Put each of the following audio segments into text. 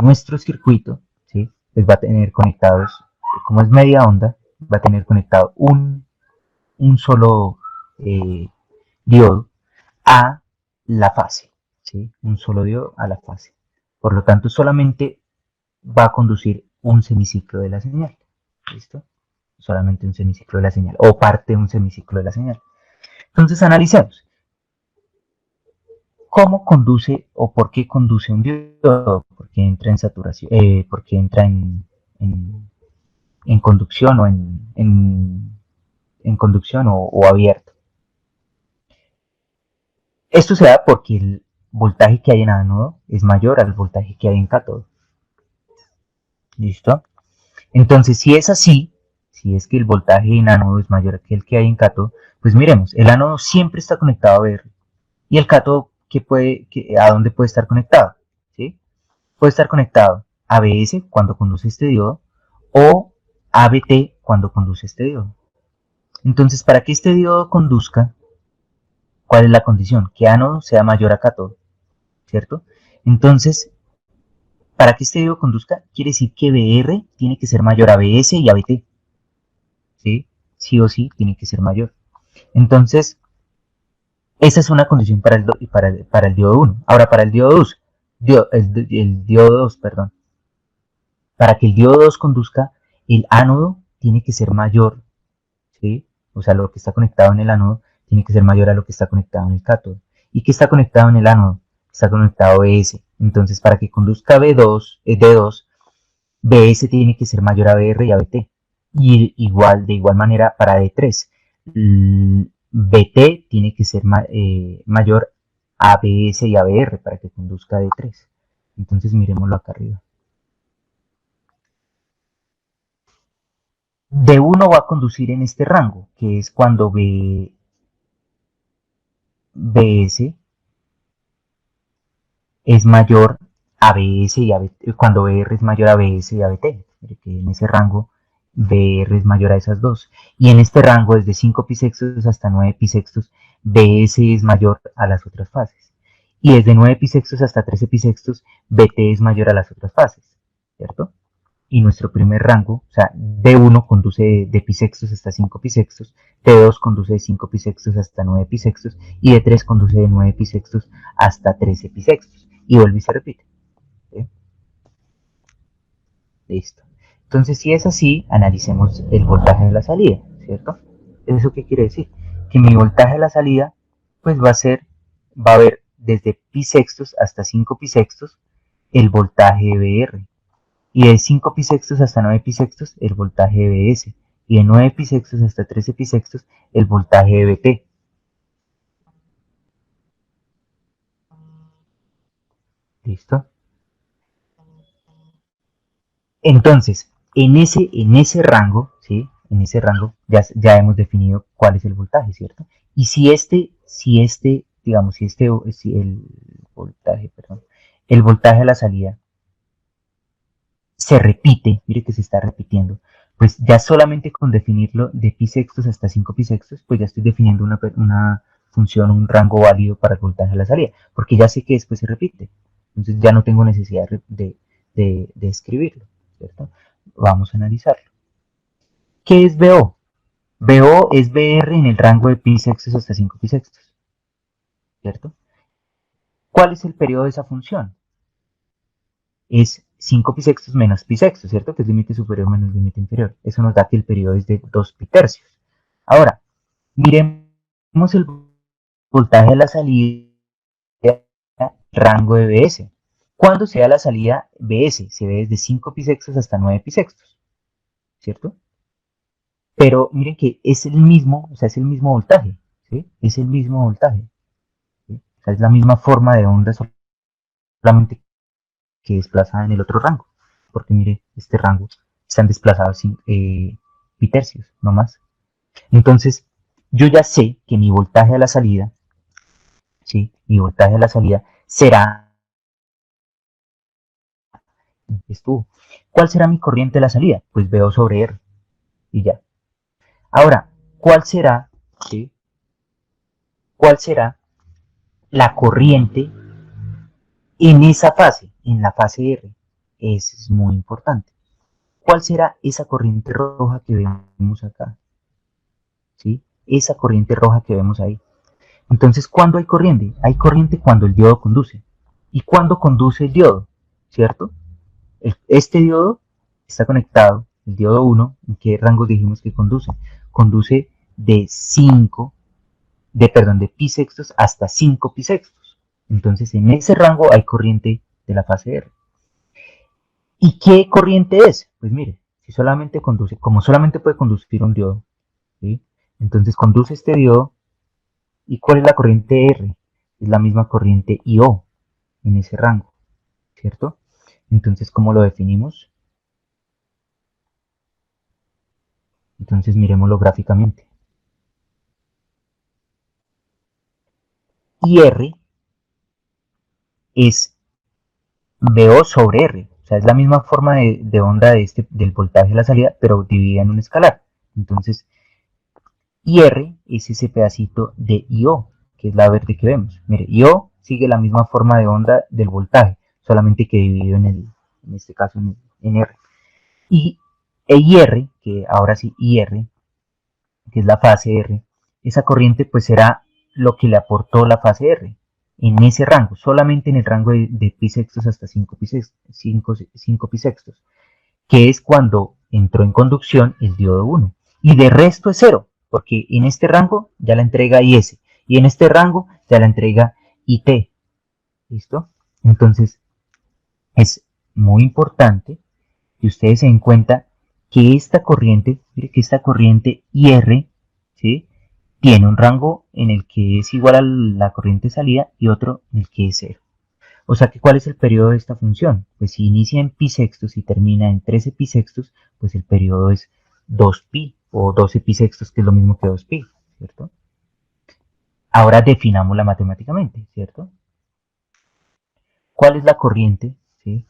nuestro circuito, ¿sí? Pues va a tener conectados, como es media onda, va a tener conectado un solo diodo a la fase, ¿sí? Un solo diodo a la fase. Por lo tanto, solamente va a conducir un semiciclo de la señal. ¿Listo? Solamente un semiciclo de la señal, o parte de un semiciclo de la señal. Entonces, analicemos. ¿Cómo conduce o por qué conduce un diodo? ¿Por qué entra en saturación? ¿Por qué entra en conducción o en conducción o abierto? Esto se da porque el voltaje que hay en ánodo es mayor al voltaje que hay en cátodo. ¿Listo? Entonces, si es así, si es que el voltaje en ánodo es mayor que el que hay en cátodo, pues miremos, el ánodo siempre está conectado a VR. ¿Y el cátodo a dónde puede estar conectado? ¿Sí? Puede estar conectado a ABS cuando conduce este diodo o ABT cuando conduce este diodo. Entonces, para que este diodo conduzca, ¿cuál es la condición? Que ánodo sea mayor a cátodo, ¿cierto? Entonces, para que este diodo conduzca, quiere decir que BR tiene que ser mayor a ABS y ABT, ¿sí? Sí o sí tiene que ser mayor. Entonces, esa es una condición para el diodo 1. Ahora, para el diodo 2, el diodo 2, perdón. Para que el diodo 2 conduzca, el ánodo tiene que ser mayor, ¿sí? O sea, lo que está conectado en el ánodo tiene que ser mayor a lo que está conectado en el cátodo. ¿Y qué está conectado en el ánodo? Está conectado BS. Entonces, para que conduzca D2, BS tiene que ser mayor a BR y a BT. Y de igual manera para D3. BT tiene que ser mayor a BS y a BR para que conduzca D3. Entonces miremoslo acá arriba. D1 va a conducir en este rango, que es cuando BS es mayor a BS y a BT, cuando BR es mayor a BS y a BT, que en ese rango BR es mayor a esas dos. Y en este rango, desde 5 pisextos hasta 9 pisextos, BS es mayor a las otras fases. Y desde 9 pisextos hasta 13 pisextos, BT es mayor a las otras fases, ¿cierto? Y nuestro primer rango, o sea, D1 conduce de pisextos hasta 5 pisextos, D2 conduce de 5 pisextos hasta 9 pisextos y D3 conduce de 9 pisextos hasta 13 pisextos. Y vuelve y se repite. ¿Sí? Listo. Entonces, si es así, analicemos el voltaje de la salida, ¿cierto? ¿Eso qué quiere decir? Que mi voltaje de la salida, pues va a haber desde pisextos hasta 5 pisextos el voltaje de BR. Y de 5 pisextos hasta 9 pisextos el voltaje de BS. Y de 9 pisextos hasta 13 pisextos el voltaje de BT. ¿Listo? Entonces, en ese rango, ¿sí? En ese rango ya hemos definido cuál es el voltaje, ¿cierto? Y digamos, si el voltaje, perdón, el voltaje a la salida se repite, mire que se está repitiendo, pues ya solamente con definirlo de pi sextos hasta 5 pi sextos, pues ya estoy definiendo una función, un rango válido para el voltaje a la salida, porque ya sé que después se repite. Entonces ya no tengo necesidad de escribirlo, ¿cierto? Vamos a analizarlo. ¿Qué es BO? BO es BR en el rango de pi sextos hasta 5 pi sextos, ¿cierto? ¿Cuál es el periodo de esa función? Es 5 pi sextos menos pi sextos, ¿cierto? Que es límite superior menos límite inferior. Eso nos da que el periodo es de 2 pi tercios. Ahora, miremos el voltaje de la salida, rango de BS. ¿Cuándo se da la salida BS? Se ve desde 5 pi sextos hasta 9 pi sextos, ¿cierto? Pero miren que es el mismo, o sea, es el mismo voltaje, ¿sí? Es el mismo voltaje, ¿sí? O sea, es la misma forma de onda, solamente que desplazada en el otro rango. Porque mire, este rango están desplazados bitercios, no más. Entonces, yo ya sé que mi voltaje a la salida, ¿sí? Mi voltaje a la salida será estuvo. ¿Cuál será mi corriente de la salida? Pues veo sobre R y ya. Ahora, ¿cuál será, ¿sí? ¿Cuál será la corriente en esa fase, en la fase R? Eso es muy importante. ¿Cuál será esa corriente roja que vemos acá? ¿Sí? Esa corriente roja que vemos ahí. Entonces, ¿cuándo hay corriente? Hay corriente cuando el diodo conduce. ¿Y cuándo conduce el diodo? ¿Cierto? Este diodo está conectado, el diodo 1, ¿en qué rango dijimos que conduce? Conduce de 5, de pi sextos hasta 5 pi sextos. Entonces, en ese rango hay corriente de la fase R. ¿Y qué corriente es? Pues mire, si solamente conduce, como solamente puede conducir un diodo, ¿sí? Entonces conduce este diodo. ¿Y cuál es la corriente R? Es la misma corriente IO en ese rango, ¿cierto? Entonces, ¿cómo lo definimos? Entonces, miremoslo gráficamente. IR es BO sobre R. O sea, es la misma forma de onda del voltaje de la salida, pero dividida en un escalar. Entonces, IR es ese pedacito de IO, que es la verde que vemos. Mire, IO sigue la misma forma de onda del voltaje, solamente que dividido en este caso en R. Y IR, que ahora sí IR, que es la fase R, esa corriente pues será lo que le aportó la fase R en ese rango, solamente en el rango de pi sextos hasta 5 pi sextos, 5 pi sextos, que es cuando entró en conducción el diodo 1. Y de resto es cero, porque en este rango ya la entrega IS, y en este rango ya la entrega IT. ¿Listo? Entonces, es muy importante que ustedes se den cuenta que esta corriente, mire que esta corriente IR, ¿sí? Tiene un rango en el que es igual a la corriente salida y otro en el que es cero. O sea que, ¿cuál es el periodo de esta función? Pues si inicia en pi sextos y termina en 13 pi sextos, pues el periodo es 2pi o 12 pi sextos, que es lo mismo que 2pi, ¿cierto? Ahora definámosla matemáticamente, ¿cierto? ¿Cuál es la corriente? ¿Sí?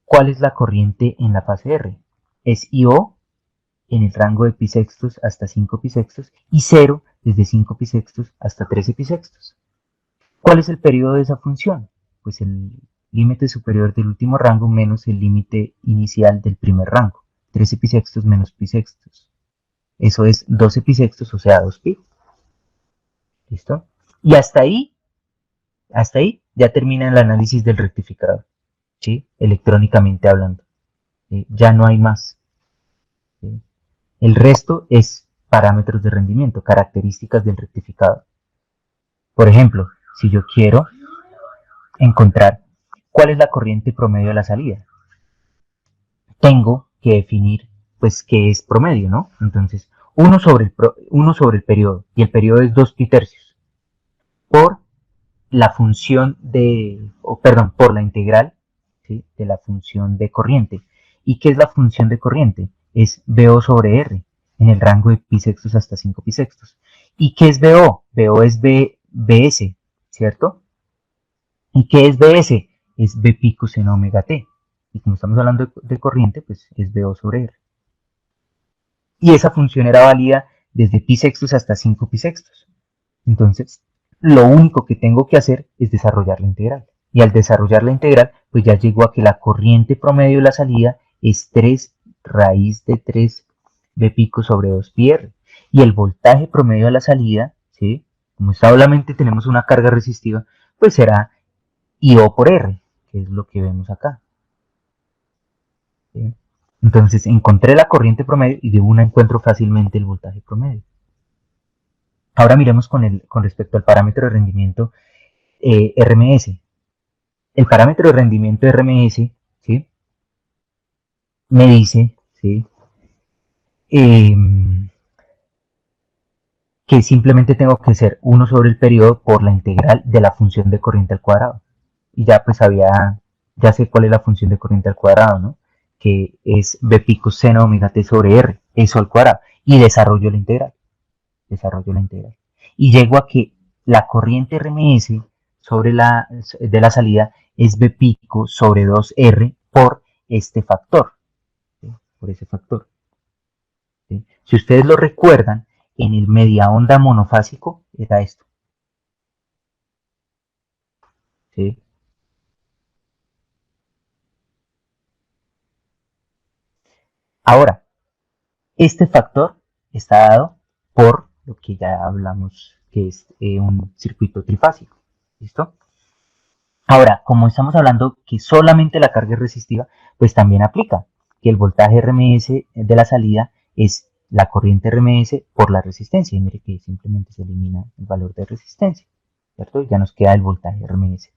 ¿Cuál es la corriente en la fase R? Es IO en el rango de pi sextos hasta 5 pi sextos y 0 desde 5 pi sextos hasta 13 pi sextos. ¿Cuál es el periodo de esa función? Pues el límite superior del último rango menos el límite inicial del primer rango. 13 pi sextos menos pi sextos. Eso es 12 pi sextos, o sea, 2 pi. ¿Listo? Y hasta ahí ya termina el análisis del rectificador, ¿sí? Electrónicamente hablando. ¿Sí? Ya no hay más. ¿Sí? El resto es parámetros de rendimiento, características del rectificador. Por ejemplo, si yo quiero encontrar cuál es la corriente promedio de la salida, tengo que definir pues qué es promedio, ¿no? Entonces, uno sobre el periodo, y el periodo es 2 pi tercios, por la función por la integral, ¿sí? De la función de corriente. ¿Y qué es la función de corriente? Es BO sobre R, en el rango de pi sextos hasta 5 pi sextos. ¿Y qué es BO? BO es BS, ¿cierto? ¿Y qué es BS? Es B pico seno omega T. Y como estamos hablando de corriente, pues es BO sobre R. Y esa función era válida desde pi sextos hasta 5 pi sextos. Entonces, lo único que tengo que hacer es desarrollar la integral. Y al desarrollar la integral, pues ya llego a que la corriente promedio de la salida es 3 raíz de 3 B pico sobre 2 pi R. Y el voltaje promedio de la salida, ¿sí? Como solamente tenemos una carga resistiva, pues será IO por R, que es lo que vemos acá. ¿Sí? Entonces encontré la corriente promedio y de una encuentro fácilmente el voltaje promedio. Ahora miremos con respecto al parámetro de rendimiento RMS. El parámetro de rendimiento RMS, ¿sí? Me dice, ¿sí? Eh, que simplemente tengo que hacer 1 sobre el periodo por la integral de la función de corriente al cuadrado. Y ya pues ya sé cuál es la función de corriente al cuadrado, ¿no? Que es B pico seno omega t sobre R, eso al cuadrado. Y desarrollo la integral. Y llego a que la corriente RMS de la salida es B pico sobre 2R por este factor, ¿sí? Por ese factor. ¿Sí? Si ustedes lo recuerdan, en el media onda monofásico era esto. ¿Sí? Ahora, este factor está dado por lo que ya hablamos, que es un circuito trifásico. ¿Listo? Ahora, como estamos hablando que solamente la carga es resistiva, pues también aplica que el voltaje RMS de la salida es la corriente RMS por la resistencia. Y mire que simplemente se elimina el valor de resistencia, ¿cierto? Ya nos queda el voltaje RMS.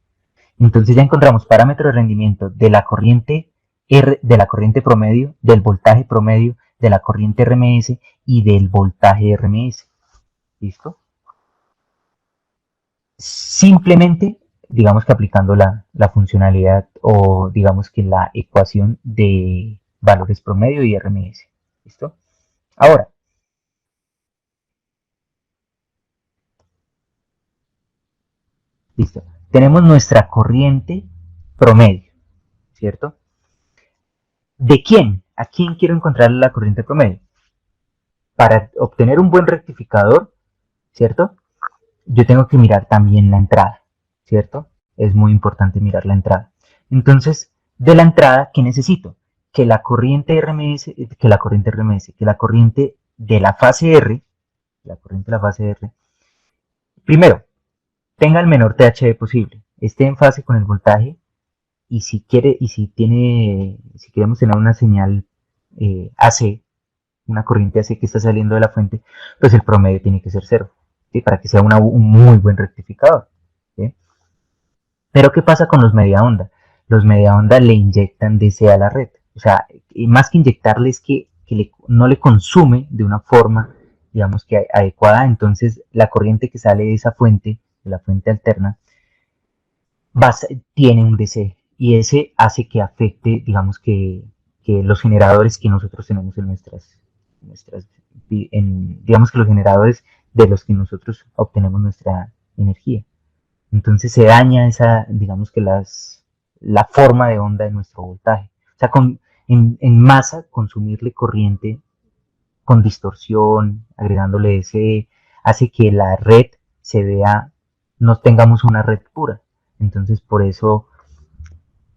Entonces ya encontramos parámetro de rendimiento de la corriente R, de la corriente promedio, del voltaje promedio, de la corriente RMS y del voltaje RMS. ¿Listo? Simplemente, digamos que aplicando la funcionalidad o digamos que la ecuación de valores promedio y RMS. ¿Listo? Ahora, listo. Tenemos nuestra corriente promedio, ¿cierto? ¿De quién? ¿A quién quiero encontrar la corriente promedio? Para obtener un buen rectificador, ¿cierto? Yo tengo que mirar también la entrada, ¿cierto? Es muy importante mirar la entrada. Entonces, de la entrada, ¿qué necesito? Que la corriente RMS, que la corriente de la fase R, primero, tenga el menor THD posible, esté en fase con el voltaje y si queremos tener una señal AC, una corriente AC que está saliendo de la fuente, pues el promedio tiene que ser cero, ¿sí? Para que sea un muy buen rectificador. ¿Sí? Pero ¿qué pasa con los media onda? Los media onda le inyectan DC a la red. O sea, más que inyectarle es que no le consume de una forma, digamos que adecuada. Entonces la corriente que sale de esa fuente, de la fuente alterna, va, tiene un DC. Y ese hace que afecte, digamos que los generadores que nosotros tenemos en digamos que los generadores de los que nosotros obtenemos nuestra energía. Entonces se daña esa, digamos que la forma de onda de nuestro voltaje. O sea, en masa, consumirle corriente con distorsión, agregándole ese, hace que la red se vea, no tengamos una red pura. Entonces, por eso,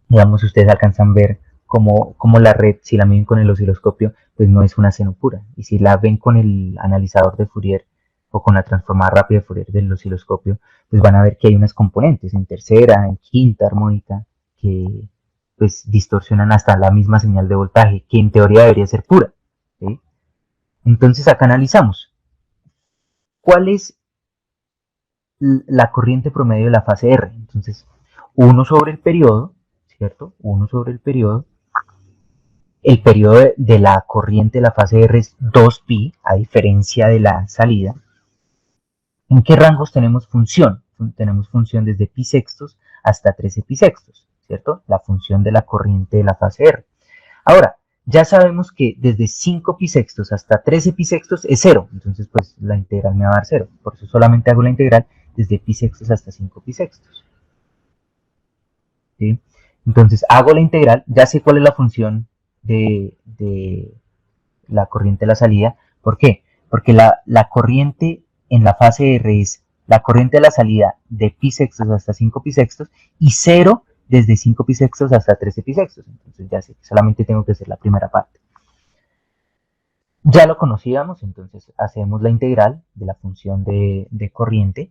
digamos, ustedes alcanzan a ver cómo la red, si la miden con el osciloscopio, pues no es una seno pura. Y si la ven con el analizador de Fourier o con la transformada rápida de Fourier del osciloscopio, pues van a ver que hay unas componentes en tercera, en quinta armónica, que pues distorsionan hasta la misma señal de voltaje, que en teoría debería ser pura. ¿Sí? Entonces acá analizamos cuál es la corriente promedio de la fase R. Entonces, 1 sobre el periodo, ¿cierto? 1 sobre el periodo de la corriente de la fase R es 2pi, a diferencia de la salida. ¿En qué rangos tenemos función? Tenemos función desde pi sextos hasta 13 pi sextos, ¿cierto? La función de la corriente de la fase R. Ahora, ya sabemos que desde 5 pi sextos hasta 13 pi sextos es 0, entonces pues la integral me va a dar 0. Por eso solamente hago la integral desde pi sextos hasta 5 pi sextos. ¿Sí? Entonces hago la integral, ya sé cuál es la función de la corriente de la salida. ¿Por qué? Porque la corriente en la fase R es la corriente de la salida de pi sextos hasta 5 pi sextos y 0 desde 5 pi sextos hasta 13 pi sextos. Entonces ya sé que solamente tengo que hacer la primera parte. Ya lo conocíamos, entonces hacemos la integral de la función de corriente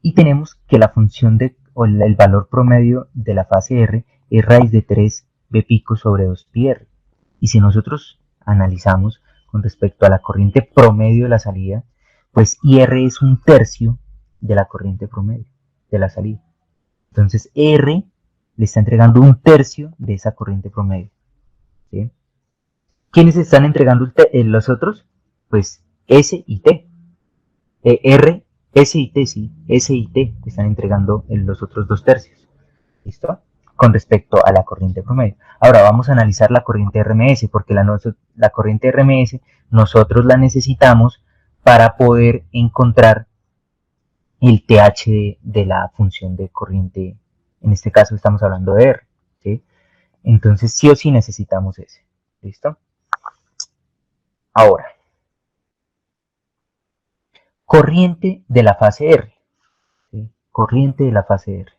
y tenemos que la función o el valor promedio de la fase R es raíz de 3 b pico sobre 2 pi r. Y si nosotros analizamos con respecto a la corriente promedio de la salida, pues IR es un tercio de la corriente promedio de la salida. Entonces R le está entregando un tercio de esa corriente promedio. ¿Sí? ¿Quiénes están entregando los otros? Pues S y T. R, S y T, sí, S y T están entregando los otros dos tercios. ¿Listo? Con respecto a la corriente promedio. Ahora vamos a analizar la corriente RMS, porque la corriente RMS nosotros la necesitamos para poder encontrar el TH de la función de corriente. En este caso estamos hablando de R. ¿Sí? Entonces sí o sí necesitamos ese. ¿Listo? Ahora, corriente de la fase R. ¿Sí? Corriente de la fase R.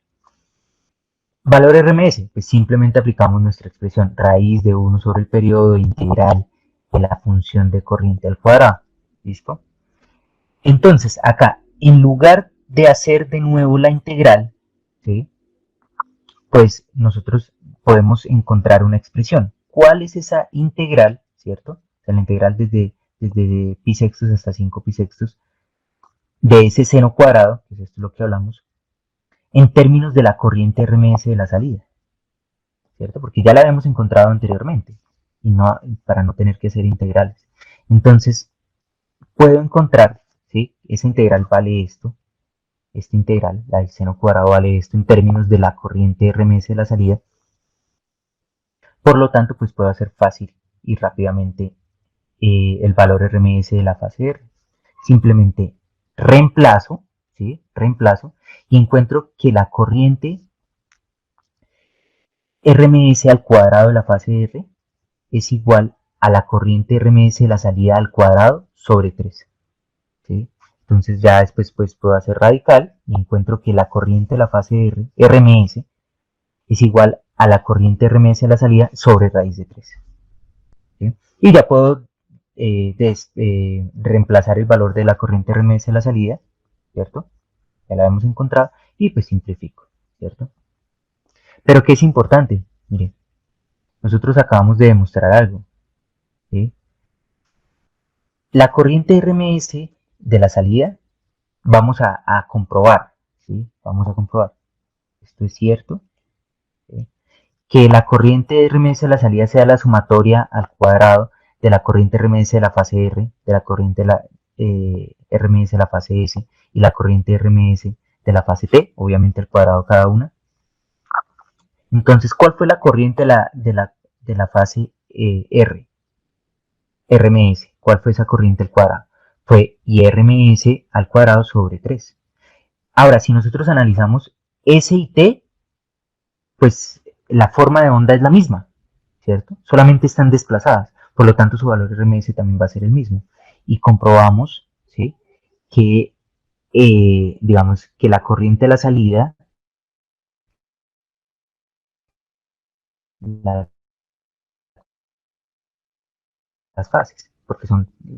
Valor RMS, pues simplemente aplicamos nuestra expresión raíz de 1 sobre el periodo integral de la función de corriente al cuadrado. ¿Listo? Entonces, acá, en lugar de hacer de nuevo la integral, ¿sí? Pues nosotros podemos encontrar una expresión. ¿Cuál es esa integral? ¿Cierto? O sea, la integral desde pi sextos hasta 5 pi sextos de ese seno cuadrado, que es esto lo que hablamos, en términos de la corriente RMS de la salida, ¿cierto? Porque ya la habíamos encontrado anteriormente, y no, para no tener que hacer integrales. Entonces, puedo encontrar, ¿sí? Esa integral vale esto, esta integral, la del seno cuadrado vale esto en términos de la corriente RMS de la salida. Por lo tanto, pues puedo hacer fácil y rápidamente el valor RMS de la fase R. Simplemente reemplazo, ¿sí? Reemplazo y encuentro que la corriente RMS al cuadrado de la fase R es igual a la corriente RMS de la salida al cuadrado sobre 3. ¿Sí? Entonces ya después pues, puedo hacer radical y encuentro que la corriente de la fase R, RMS, es igual a la corriente RMS de la salida sobre raíz de 3. ¿Sí? Y ya puedo reemplazar el valor de la corriente RMS de la salida, ¿cierto? Ya la hemos encontrado y pues simplifico, ¿cierto? Pero ¿qué es importante? Miren, nosotros acabamos de demostrar algo, ¿sí? La corriente RMS de la salida vamos a comprobar, ¿sí? Vamos a comprobar. Esto es cierto, ¿sí? Que la corriente RMS de la salida sea la sumatoria al cuadrado de la corriente RMS de la fase R, de la corriente de la RMS de la fase S y la corriente RMS de la fase T, obviamente al cuadrado cada una. Entonces, ¿cuál fue la corriente de la fase R? RMS. ¿Cuál fue esa corriente al cuadrado? Fue IRMS al cuadrado sobre 3. Ahora, si nosotros analizamos S y T, pues la forma de onda es la misma, ¿cierto? Solamente están desplazadas, por lo tanto su valor RMS también va a ser el mismo. Y comprobamos, ¿sí? Que, digamos, que la corriente de la salida, la, las fases, porque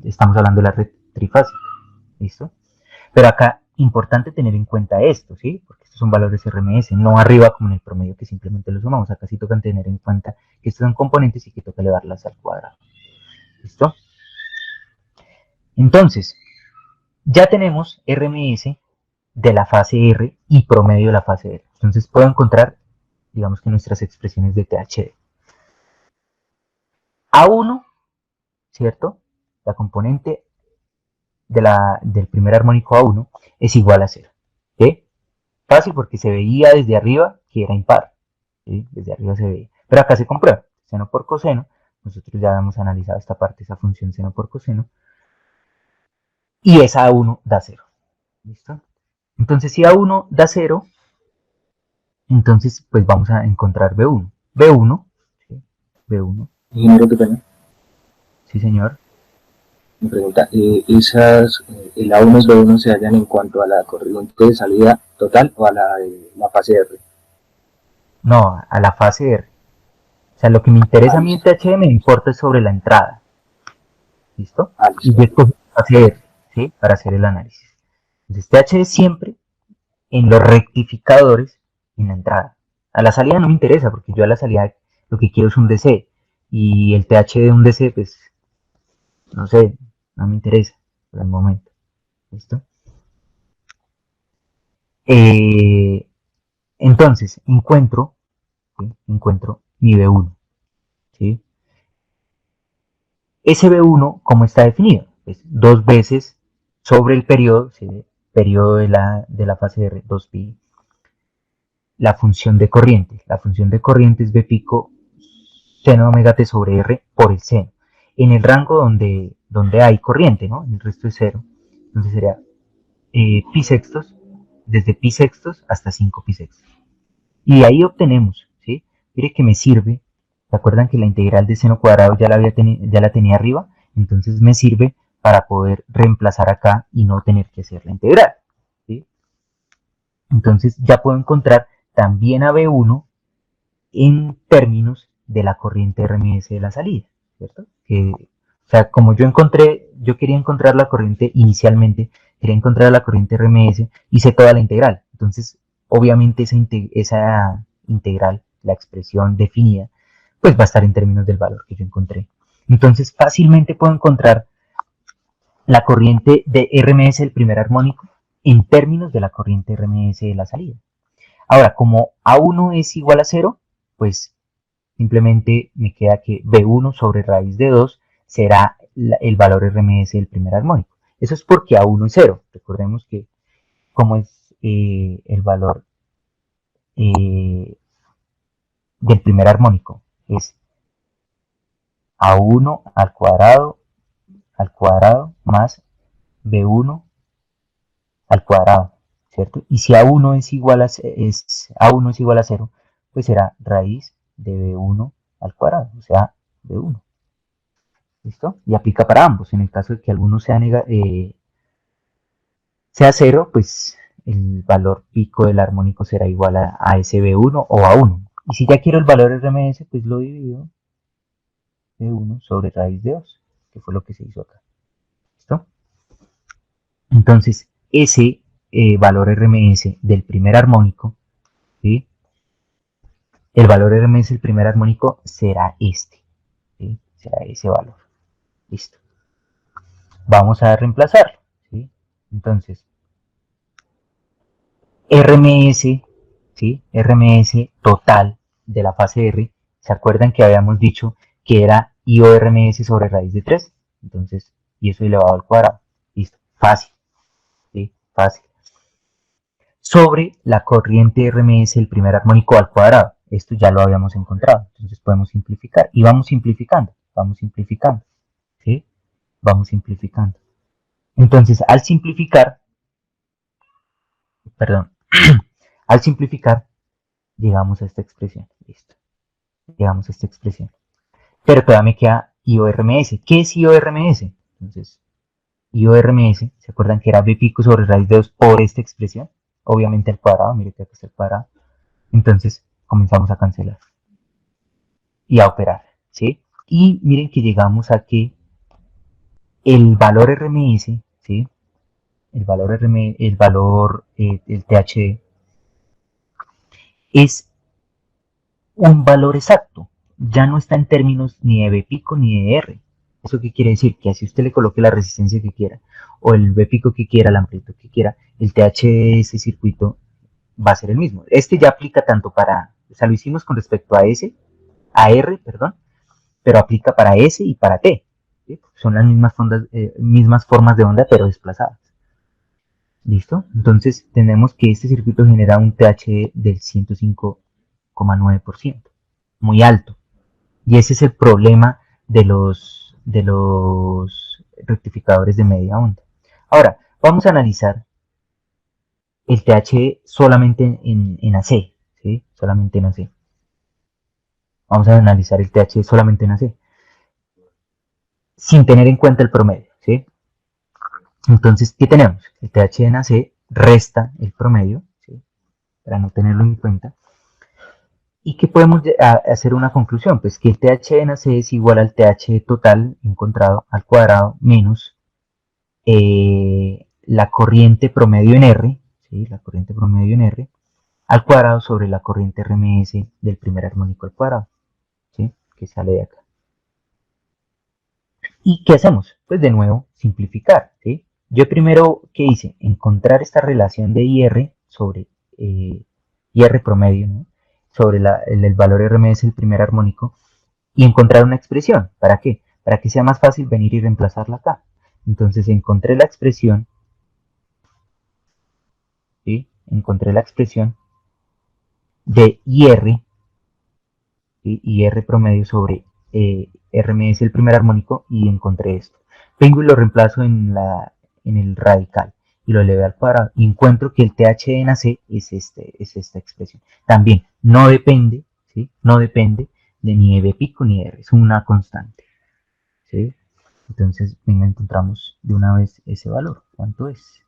estamos hablando de la red trifásica, ¿listo? Pero acá, importante tener en cuenta esto, ¿sí? Porque estos son valores RMS, no arriba como en el promedio que simplemente lo sumamos. Acá sí tocan tener en cuenta que estos son componentes y que toca elevarlas al cuadrado. ¿Listo? Entonces, ya tenemos RMS de la fase R y promedio de la fase R. Entonces puedo encontrar, digamos que nuestras expresiones de THD. A1, ¿cierto? La componente del primer armónico A1 es igual a 0. ¿Qué? Fácil porque se veía desde arriba que era impar. ¿Sí? Desde arriba se veía. Pero acá se comprueba. Seno por coseno. Nosotros ya hemos analizado esta parte, esa función seno por coseno. Y esa A1 da 0. ¿Listo? Entonces si A1 da 0, entonces pues vamos a encontrar B1. B1, ¿sí? B1. Ingeniero, qué pena. Sí, señor. Me pregunta, ¿el A1 y B1 se hallan en cuanto a la corriente de salida total o a la fase R? No, a la fase R. O sea, lo que me interesa a mí en Listo. THD me importa sobre la entrada. ¿Listo? Y yo Listo. escogí la fase R, ¿sí? Para hacer el análisis. Entonces THD siempre en los rectificadores en la entrada. A la salida no me interesa porque yo a la salida lo que quiero es un DC y el TH de un DC pues no sé, no me interesa por el momento. ¿Listo? Eh, entonces encuentro, ¿sí? Encuentro mi B1. ¿Sí? Ese B1, ¿cómo está definido? Pues dos veces sobre el periodo, ¿sí? Periodo de la fase R, 2pi, la función de corriente. La función de corriente es B pico seno omega t sobre R por el seno. En el rango donde hay corriente, ¿no? El resto es cero. Entonces sería pi sextos, desde pi sextos hasta 5 pi sextos. Y de ahí obtenemos, ¿sí? Mire que me sirve. ¿Se acuerdan que la integral de seno cuadrado ya la tenía arriba? Entonces me sirve para poder reemplazar acá y no tener que hacer la integral. ¿Sí? Entonces ya puedo encontrar también a B1 en términos de la corriente RMS de la salida, ¿cierto? O sea, como yo quería encontrar la corriente inicialmente, quería encontrar la corriente RMS, hice toda la integral. Entonces, obviamente esa integral, la expresión definida, pues va a estar en términos del valor que yo encontré. Entonces, fácilmente puedo encontrar la corriente de RMS del primer armónico en términos de la corriente RMS de la salida. Ahora, como A1 es igual a 0, pues simplemente me queda que B1 sobre raíz de 2 será el valor RMS del primer armónico. Eso es porque A1 es 0. Recordemos que como es el valor del primer armónico, es A1 al cuadrado más B1 al cuadrado, ¿cierto? Y si A1 es igual A1 es igual a 0, pues será raíz de B1 al cuadrado, o sea, B1. ¿Listo? Y aplica para ambos. En el caso de que alguno sea 0, pues el valor pico del armónico será igual a ese B1 o A1. Y si ya quiero el valor RMS, pues lo divido B1 sobre raíz de 2, que fue lo que se hizo acá. ¿Listo? Entonces, ese valor RMS del primer armónico, ¿sí? El valor RMS del primer armónico será este, ¿sí? Será ese valor. Listo. Vamos a reemplazarlo, ¿sí? Entonces, RMS, ¿sí? RMS total de la fase R, ¿se acuerdan que habíamos dicho que era IORMS sobre raíz de 3? Entonces, y eso elevado al cuadrado. Listo, fácil, ¿sí? Fácil. Sobre la corriente RMS del primer armónico al cuadrado. Esto ya lo habíamos encontrado, entonces podemos simplificar. Y vamos simplificando, ¿sí? Vamos simplificando. Entonces, al simplificar, perdón, al simplificar, llegamos a esta expresión. Listo. Llegamos a esta expresión. Pero todavía me queda IORMS. ¿Qué es IORMS? Entonces, IORMS, ¿se acuerdan que era B pico sobre raíz de 2 por esta expresión? Obviamente al cuadrado, mire que aquí está el cuadrado. Entonces, comenzamos a cancelar y a operar, ¿sí? Y miren que llegamos a que el valor RMS, ¿sí? El THD, es un valor exacto. Ya no está en términos ni de B pico ni de R. ¿Eso qué quiere decir? Que así usted le coloque la resistencia que quiera, o el B pico que quiera, la amplitud que quiera, el TH de ese circuito va a ser el mismo. Este ya aplica tanto para, o sea, lo hicimos con respecto a R, perdón, pero aplica para S y para T. ¿Sí? Son las mismas formas de onda, pero desplazadas. ¿Listo? Entonces tenemos que este circuito genera un TH del 105,9%, muy alto. Y ese es el problema de los rectificadores de media onda. Ahora, vamos a analizar el TH solamente en AC, ¿sí? Solamente en AC. Vamos a analizar el TH solamente en AC, sin tener en cuenta el promedio, ¿sí? Entonces, ¿qué tenemos? El TH en AC resta el promedio, ¿sí? Para no tenerlo en cuenta. ¿Y qué podemos hacer una conclusión? Pues que el TH en AC es igual al TH total encontrado al cuadrado menos la corriente promedio en R, ¿sí? La corriente promedio en R, al cuadrado sobre la corriente RMS del primer armónico al cuadrado, ¿sí? Que sale de acá. ¿Y qué hacemos? Pues de nuevo, simplificar, ¿sí? Yo primero, ¿qué hice? Encontrar esta relación de IR sobre IR promedio, ¿no? Sobre el valor RMS del primer armónico y encontrar una expresión. ¿Para qué? Para que sea más fácil venir y reemplazarla acá. Entonces encontré la expresión, ¿sí? Encontré la expresión de IR, ¿sí? IR promedio sobre RMS el primer armónico y encontré esto. Vengo y lo reemplazo en el radical y lo elevé al cuadrado y encuentro que el TH en AC es esta expresión. También no depende, ¿sí? No depende de ni de B pico ni de R, es una constante, ¿sí? Entonces, venga, encontramos de una vez ese valor. ¿Cuánto es?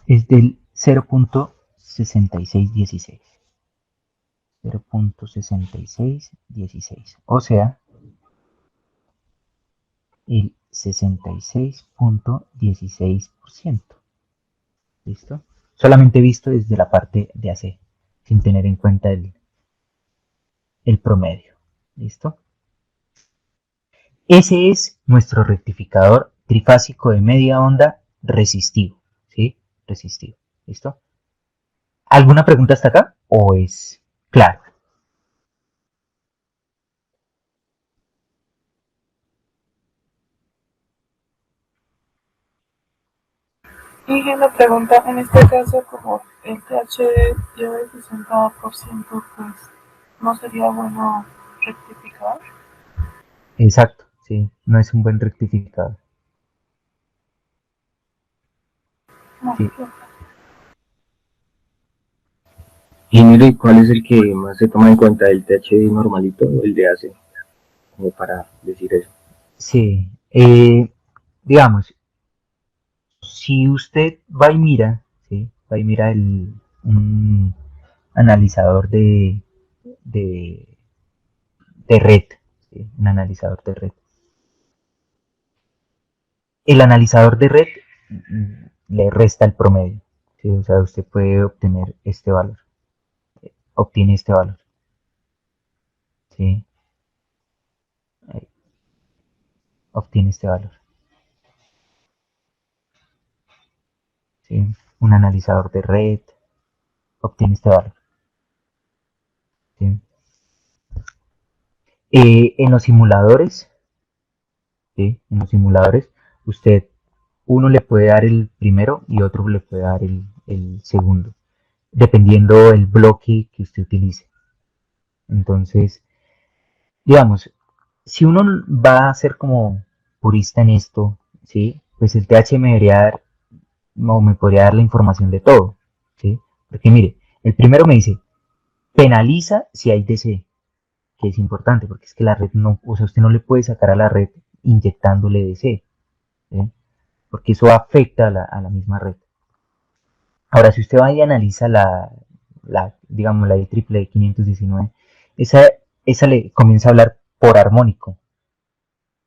Es del 0.6616. 0.6616. O sea, el 66.16%. ¿Listo? Solamente visto desde la parte de AC, sin tener en cuenta el promedio. ¿Listo? Ese es nuestro rectificador trifásico de media onda resistivo. ¿Sí? Resistivo. ¿Listo? ¿Alguna pregunta hasta acá? ¿O es claro? Y una pregunta, en este caso, como el THD lleva el 60%, pues no sería bueno rectificar. Exacto. Sí, no es un buen rectificador. No, Sí. Y mire, ¿cuál es el que más se toma en cuenta? ¿El THD normalito o el de AC? Como para decir eso. Sí. Digamos, si usted va y mira, ¿sí? Va y mira un analizador de, de red, ¿sí? Un analizador de red. El analizador de red le resta el promedio, ¿sí? O sea, usted puede obtener este valor, obtiene este valor, ¿sí? Ahí, obtiene este valor, ¿sí? Un analizador de red obtiene este valor, ¿sí? En los simuladores, ¿sí? En los simuladores, usted, uno le puede dar el primero y otro le puede dar el segundo, dependiendo el bloque que usted utilice. Entonces, digamos, si uno va a ser como purista en esto, ¿sí? Pues el TH me debería dar, o me podría dar la información de todo, ¿sí? Porque mire, el primero me dice, penaliza si hay DC, que es importante, porque es que la red no, o sea, usted no le puede sacar a la red inyectándole DC, ¿sí? Porque eso afecta a la misma red. Ahora, si usted va y analiza digamos, la IEEE 519, esa, esa le comienza a hablar por armónico,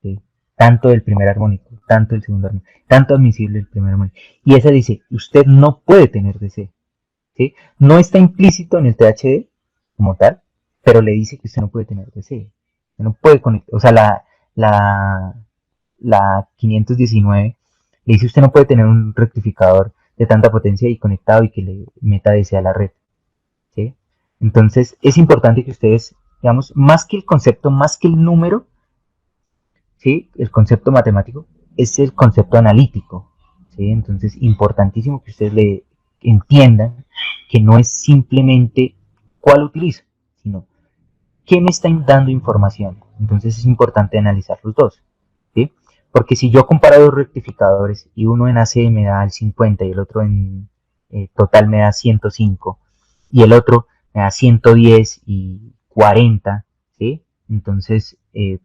¿sí? Tanto del primer armónico, tanto del segundo armónico, tanto admisible el primer armónico. Y esa dice, usted no puede tener DC, ¿sí? No está implícito en el THD como tal, pero le dice que usted no puede tener DC. Usted no puede conectar, o sea, la, la 519 le dice usted no puede tener un rectificador de tanta potencia y conectado y que le meta DC a la red, ¿sí? Entonces es importante que ustedes, digamos, más que el concepto, más que el número, ¿sí? El concepto matemático es el concepto analítico, ¿sí? Entonces, importantísimo que ustedes le entiendan que no es simplemente cuál utilizo, sino qué me están dando información. Entonces es importante analizar los dos, ¿sí? Porque si yo comparo dos rectificadores y uno en AC me da el 50 y el otro en total me da 105 y el otro me da 110 y 40, ¿sí? Entonces,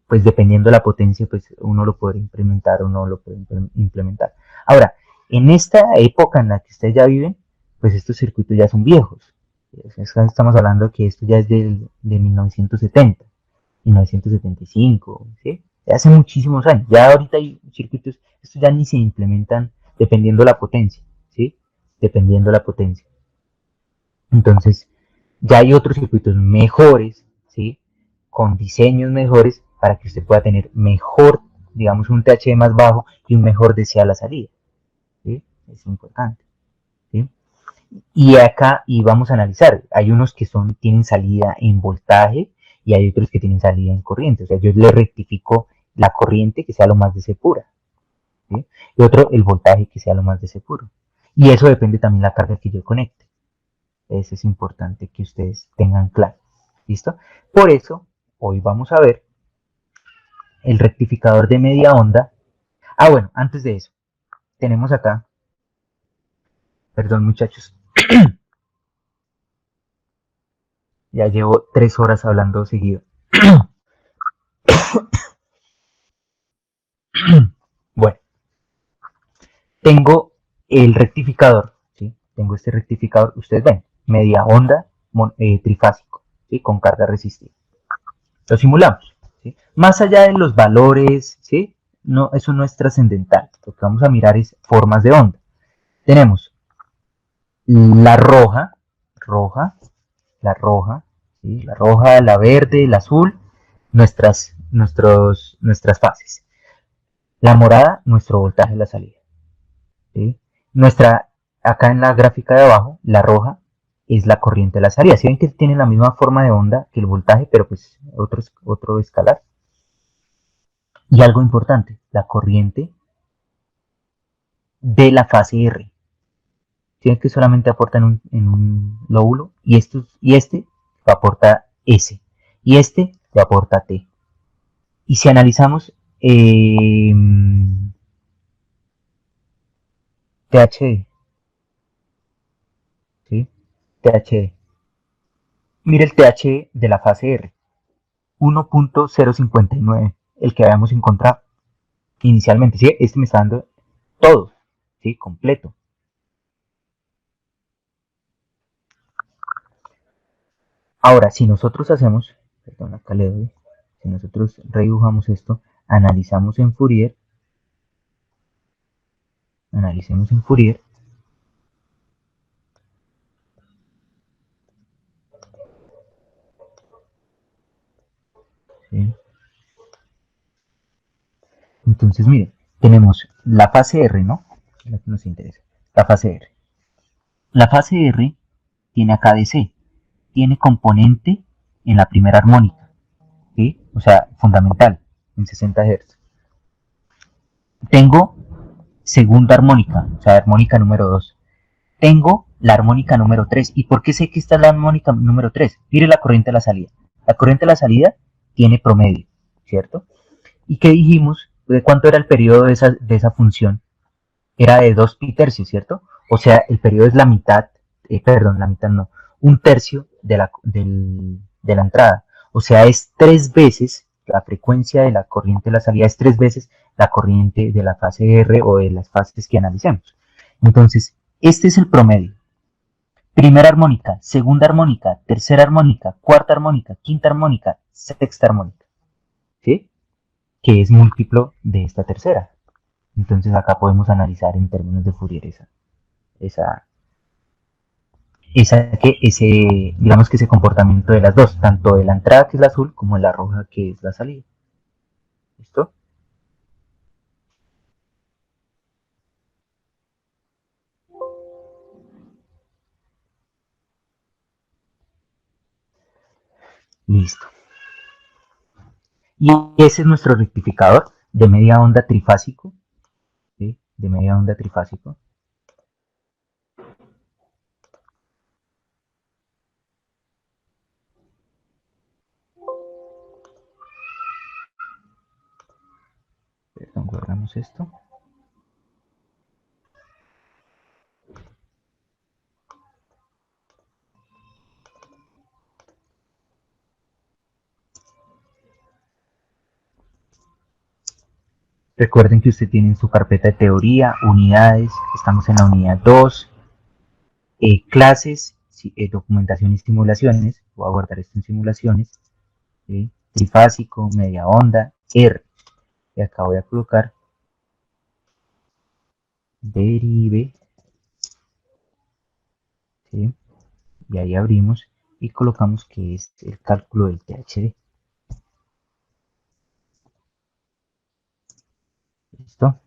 pues dependiendo de la potencia, pues uno lo puede implementar o no lo puede implementar. Ahora, en esta época en la que ustedes ya viven, pues estos circuitos ya son viejos. Estamos hablando que esto ya es de 1970, 1975, ¿sí? De hace muchísimos años. Ya ahorita hay circuitos, estos ya ni se implementan dependiendo la potencia, ¿sí? Dependiendo la potencia. Entonces, ya hay otros circuitos mejores, ¿sí? Con diseños mejores para que usted pueda tener mejor, digamos, un THD más bajo y un mejor DC a la salida, ¿sí? Es importante, ¿sí? Y acá y vamos a analizar, hay unos que tienen salida en voltaje y hay otros que tienen salida en corriente. O sea, yo le rectifico la corriente que sea lo más DC pura, ¿sí? Y otro el voltaje que sea lo más DC puro. Y eso depende también de la carga que yo conecte. Eso es importante que ustedes tengan claro. ¿Listo? Por eso, hoy vamos a ver el rectificador de media onda. Ah, bueno, antes de eso, tenemos acá, perdón muchachos, ya llevo 3 horas hablando seguido. Bueno, tengo el rectificador, ¿sí? Tengo este rectificador, ustedes ven, media onda trifásico, ¿sí? Con carga resistiva. Lo simulamos, ¿sí? Más allá de los valores, ¿sí? No, eso no es trascendental. Lo que vamos a mirar es formas de onda. Tenemos la roja, la roja, ¿sí? La roja, la verde, la azul, nuestras fases. La morada, nuestro voltaje de la salida. ¿Sí? Nuestra, acá en la gráfica de abajo, la roja es la corriente de la salida. Si ven que tiene la misma forma de onda que el voltaje, pero pues otro escalar. Y algo importante, la corriente de la fase R. Si ven que solamente aporta en un lóbulo y este aporta S. Y este le aporta T. Y si analizamos THD, ¿sí? THD. Mire el THD de la fase R, 1.059, el que habíamos encontrado inicialmente. ¿Sí? Este me está dando todo, ¿sí? Completo. Ahora, si nosotros hacemos, perdón, acá le doy, si nosotros redibujamos esto, analizamos en Fourier, analicemos en Fourier, ¿sí? Entonces, miren, tenemos la fase R, ¿no? La que nos interesa, la fase R. La fase R tiene acá DC, tiene componente en la primera armónica, ¿sí? O sea, fundamental, en 60 Hz. Tengo segunda armónica, o sea, armónica número 2. Tengo la armónica número 3. ¿Y por qué sé que esta es la armónica número 3? Mire la corriente de la salida. La corriente de la salida tiene promedio, ¿cierto? ¿Y qué dijimos? ¿De cuánto era el periodo de esa función? Era de 2 pi tercios, ¿cierto? O sea, el periodo es la mitad, perdón, la mitad no, un tercio de la entrada. O sea, es 3 veces la frecuencia de la corriente de la salida, es 3 veces la corriente de la fase R o de las fases que analicemos. Entonces, este es el promedio. Primera armónica, segunda armónica, tercera armónica, cuarta armónica, quinta armónica, sexta armónica, ¿sí? Que es múltiplo de esta tercera. Entonces acá podemos analizar en términos de Fourier esa, digamos que ese comportamiento de las dos, tanto de la entrada que es la azul como de la roja que es la salida. ¿Listo? Listo. Y ese es nuestro rectificador de media onda trifásico, ¿sí? De media onda trifásico. Perdón, guardamos esto. Recuerden que usted tiene en su carpeta de teoría, unidades, estamos en la unidad 2, clases, documentación y simulaciones, voy a guardar esto en simulaciones, ¿sí? Trifásico, media onda, R. Y acá voy a colocar derive, ¿sí? Y ahí abrimos y colocamos que es el cálculo del THD. ¿Listo?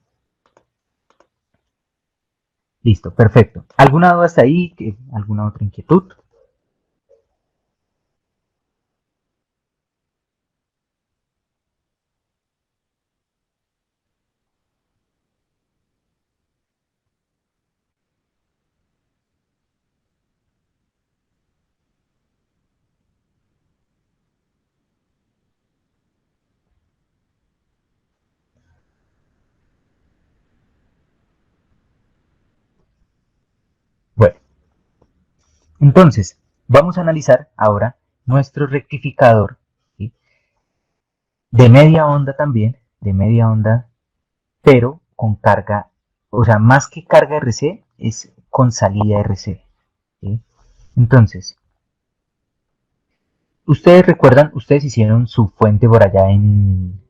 Listo, perfecto. ¿Alguna duda hasta ahí? ¿Alguna otra inquietud? Entonces, vamos a analizar ahora nuestro rectificador, ¿sí? De media onda también, de media onda, pero con carga, o sea, más que carga RC, es con salida RC, ¿sí? Entonces, ustedes recuerdan, ustedes hicieron su fuente por allá en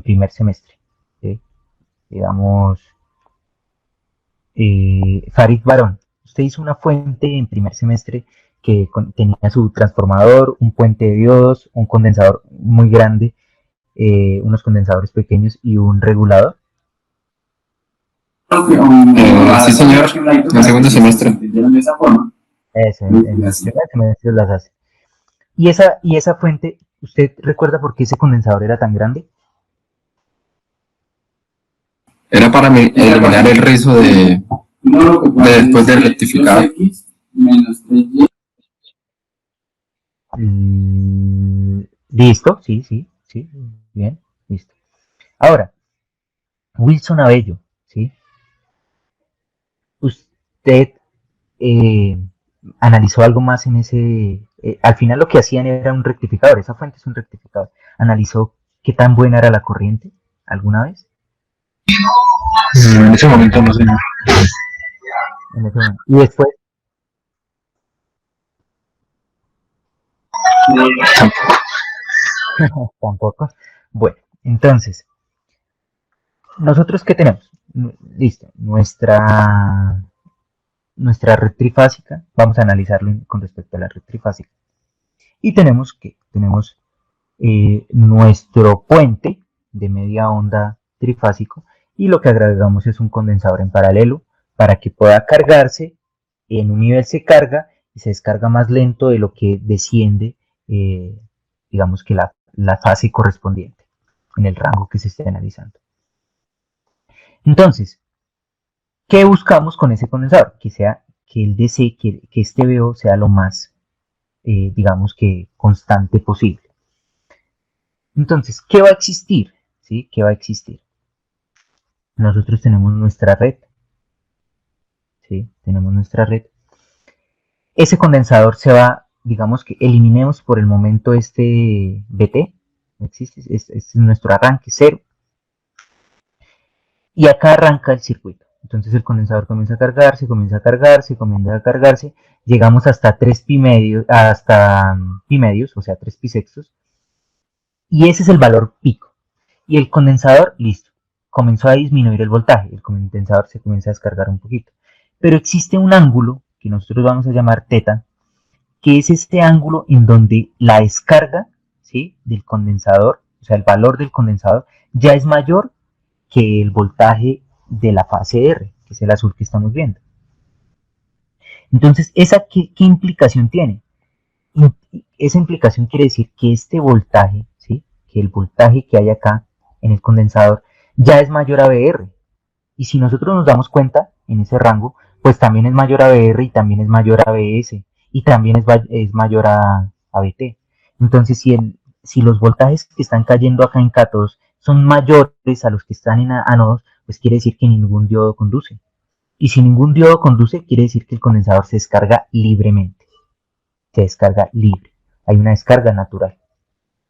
primer semestre, ¿sí? Digamos, Farid Barón, usted hizo una fuente en primer semestre que tenía su transformador, un puente de diodos, un condensador muy grande, unos condensadores pequeños y un regulador. Sí, señor, en segundo semestre. Eso, en el primer semestre las hace. Y esa fuente, ¿usted recuerda por qué ese condensador era tan grande? Era para eliminar el riesgo de después de rectificar. Listo, sí, sí, sí, bien, listo. Ahora, Wilson Abello, ¿sí? Usted eh, analizó algo más en ese... al final lo que hacían era un rectificador, esa fuente es un rectificador. ¿Analizó qué tan buena era la corriente alguna vez? En ese momento no sé. En ese momento. Y después, tampoco. Bueno, entonces, ¿nosotros qué tenemos? Listo, nuestra red trifásica, vamos a analizarlo con respecto a la red trifásica. Y tenemos nuestro puente de media onda trifásico y lo que agregamos es un condensador en paralelo para que pueda cargarse, en un nivel se carga y se descarga más lento de lo que desciende, digamos que la fase correspondiente en el rango que se esté analizando. Entonces, ¿qué buscamos con ese condensador? Que el DC, que este VO sea lo más, digamos que constante posible. Entonces, ¿qué va a existir? ¿Sí? ¿Qué va a existir? Nosotros tenemos nuestra red, ¿sí? Tenemos nuestra red. Ese condensador se va, digamos que eliminemos por el momento este BT, no existe, este es nuestro arranque cero. Y acá arranca el circuito. Entonces el condensador comienza a cargarse, comienza a cargarse, comienza a cargarse. Llegamos hasta 3 pi medios, o sea, 3 pi sextos. Y ese es el valor pico. Y el condensador, listo, comenzó a disminuir el voltaje. El condensador se comienza a descargar un poquito. Pero existe un ángulo que nosotros vamos a llamar teta, que es este ángulo en donde la descarga, ¿sí?, del condensador, o sea, el valor del condensador, ya es mayor que el voltaje de la fase R, que es el azul que estamos viendo. Entonces, ¿qué implicación tiene? Esa implicación quiere decir que este voltaje, ¿sí?, que el voltaje que hay acá en el condensador ya es mayor a BR. Y si nosotros nos damos cuenta en ese rango, pues también es mayor a BR y también es mayor a BS y también es mayor a BT. Entonces, si los voltajes que están cayendo acá en cátodos son mayores a los que están en ánodos, pues quiere decir que ningún diodo conduce. Y si ningún diodo conduce, quiere decir que el condensador se descarga libremente. Se descarga libre. Hay una descarga natural,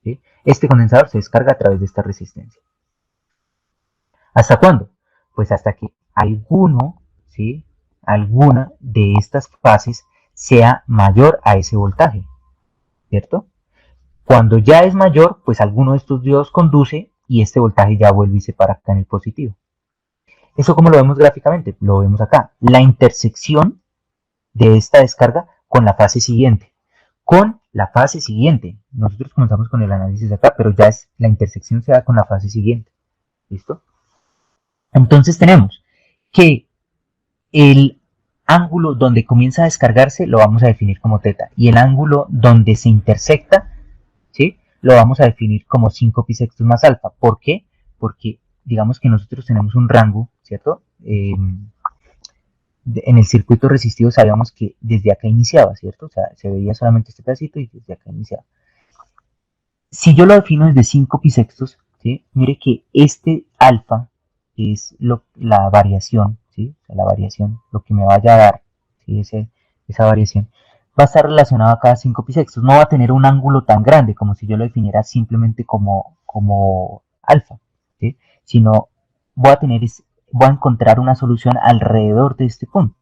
¿sí? Este condensador se descarga a través de esta resistencia. ¿Hasta cuándo? Pues hasta que ¿sí?, alguna de estas fases sea mayor a ese voltaje, ¿cierto? Cuando ya es mayor, pues alguno de estos diodos conduce y este voltaje ya vuelve y se para acá en el positivo. ¿Eso cómo lo vemos gráficamente? Lo vemos acá. La intersección de esta descarga con la fase siguiente. Con la fase siguiente. Nosotros comenzamos con el análisis acá, pero ya la intersección se da con la fase siguiente. ¿Listo? Entonces tenemos que el ángulo donde comienza a descargarse lo vamos a definir como teta. Y el ángulo donde se intersecta, ¿sí?, lo vamos a definir como 5 pi sextos más alfa. ¿Por qué? Porque digamos que nosotros tenemos un rango, ¿cierto? En el circuito resistivo sabíamos que desde acá iniciaba, ¿cierto? O sea, se veía solamente este pedacito y desde acá iniciaba. Si yo lo defino desde 5 pi sextos, ¿sí?, mire que este alfa es la variación, ¿sí?, o sea, la variación, lo que me vaya a dar, ¿sí?, esa variación, va a estar relacionado a cada 5 pisextos. No va a tener un ángulo tan grande como si yo lo definiera simplemente como alfa, ¿sí? Sino voy a encontrar una solución alrededor de este punto,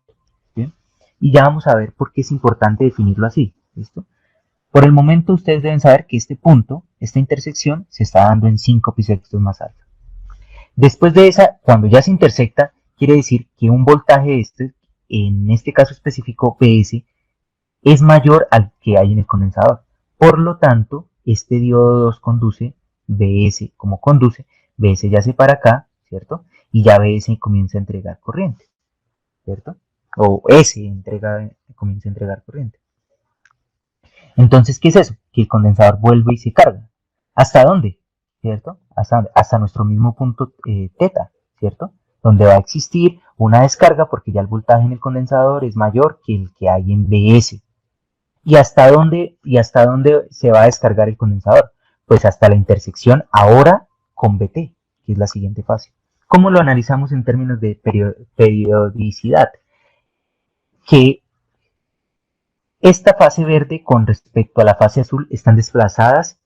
¿sí? Y ya vamos a ver por qué es importante definirlo así, ¿listo? Por el momento ustedes deben saber que este punto, esta intersección, se está dando en 5 pisextos más alfa. Después de esa, cuando ya se intersecta, quiere decir que un voltaje en este caso específico Vs, es mayor al que hay en el condensador. Por lo tanto, este diodo 2 conduce, Bs como conduce, Bs ya se para acá, ¿cierto? Y ya Bs comienza a entregar corriente, ¿cierto? O comienza a entregar corriente. Entonces, ¿qué es eso? Que el condensador vuelve y se carga. ¿Hasta dónde? ¿Cierto? Hasta nuestro mismo punto teta, ¿cierto? Donde va a existir una descarga porque ya el voltaje en el condensador es mayor que el que hay en Bs. ¿Y hasta dónde se va a descargar el condensador? Pues hasta la intersección ahora con Bt, que es la siguiente fase. ¿Cómo lo analizamos en términos de periodicidad? Que esta fase verde con respecto a la fase azul están desplazadas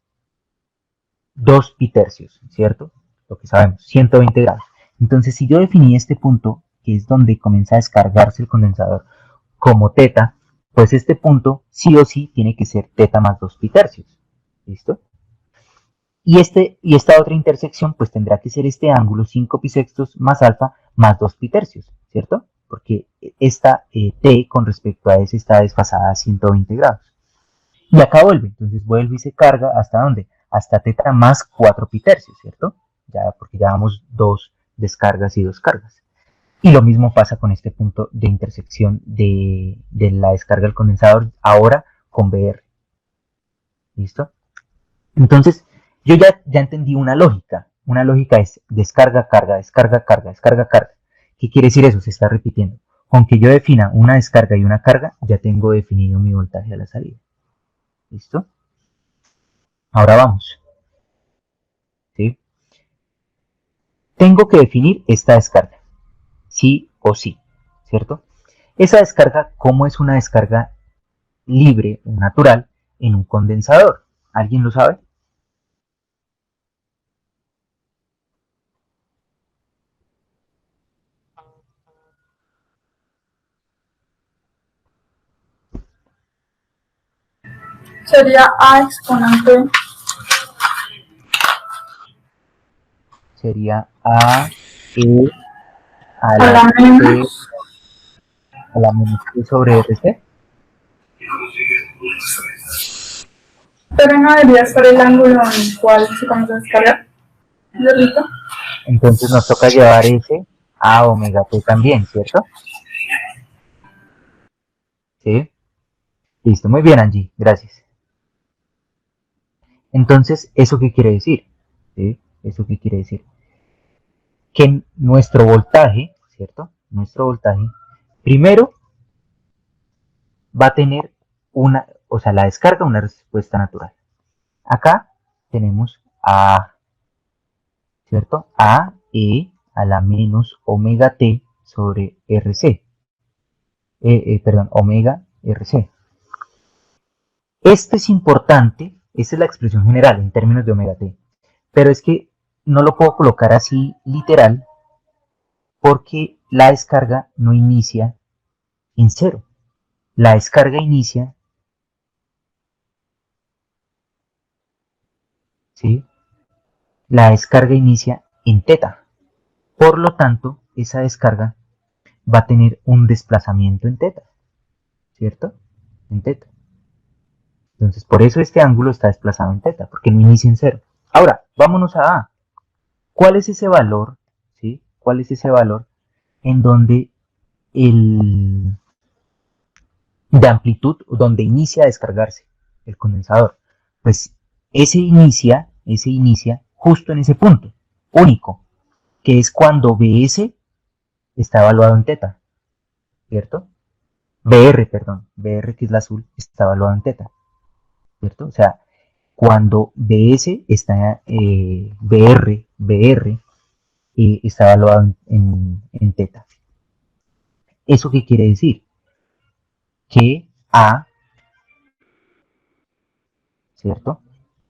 2 pitercios, ¿cierto? Lo que sabemos, 120 grados. Entonces, si yo definí este punto, que es donde comienza a descargarse el condensador, como teta, pues este punto sí o sí tiene que ser teta más 2 pitercios. ¿Listo? Y esta otra intersección pues tendrá que ser este ángulo 5 pisextos más alfa más 2 pitercios, ¿cierto? Porque esta T con respecto a S está desfasada a 120 grados. Y acá vuelve, entonces vuelve y se carga ¿hasta dónde? Hasta teta más 4 pitercios, ¿cierto? Ya, porque ya vamos 2 descargas y 2 cargas. Y lo mismo pasa con este punto de intersección de la descarga del condensador, ahora con Br. ¿Listo? Entonces, yo ya entendí una lógica. Una lógica es descarga, carga, descarga, carga, descarga, carga. ¿Qué quiere decir eso? Se está repitiendo. Aunque yo defina una descarga y una carga, ya tengo definido mi voltaje a la salida. ¿Listo? Ahora vamos. ¿Sí? Tengo que definir esta descarga. Sí o sí. ¿Cierto? Esa descarga, ¿cómo es una descarga libre o natural en un condensador? ¿Alguien lo sabe? Sería A exponente Sería A, E, a a la la C, menos. a la menos C sobre RC. Pero no debería ser el ángulo en el cual se comienza a descargar. ¿Verdad? Entonces nos toca llevar ese a omega t también, ¿cierto? ¿Sí? Listo, muy bien, Angie, gracias. Entonces, ¿eso qué quiere decir? ¿Sí? ¿Eso qué quiere decir? Que nuestro voltaje, ¿cierto? Nuestro voltaje, primero va a tener la descarga, una respuesta natural. Acá tenemos a, ¿cierto? A, E a la menos omega t sobre RC. Omega RC. Esto es importante, esta es la expresión general en términos de omega t, pero es que no lo puedo colocar así literal porque la descarga no inicia en cero. La descarga inicia, ¿sí? La descarga inicia en teta. Por lo tanto, esa descarga va a tener un desplazamiento en teta, ¿cierto? En teta. Entonces, por eso este ángulo está desplazado en teta, porque no inicia en cero. Ahora, vámonos a A. ¿Cuál es ese valor? ¿Sí? ¿Cuál es ese valor en donde de amplitud, donde inicia a descargarse el condensador? Pues ese inicia justo en ese punto, único, que es cuando Bs está evaluado en teta, ¿cierto? Br que es la azul, está evaluado en teta, ¿cierto? O sea, cuando Bs está, Br está evaluado en teta. ¿Eso qué quiere decir? que A, ¿cierto?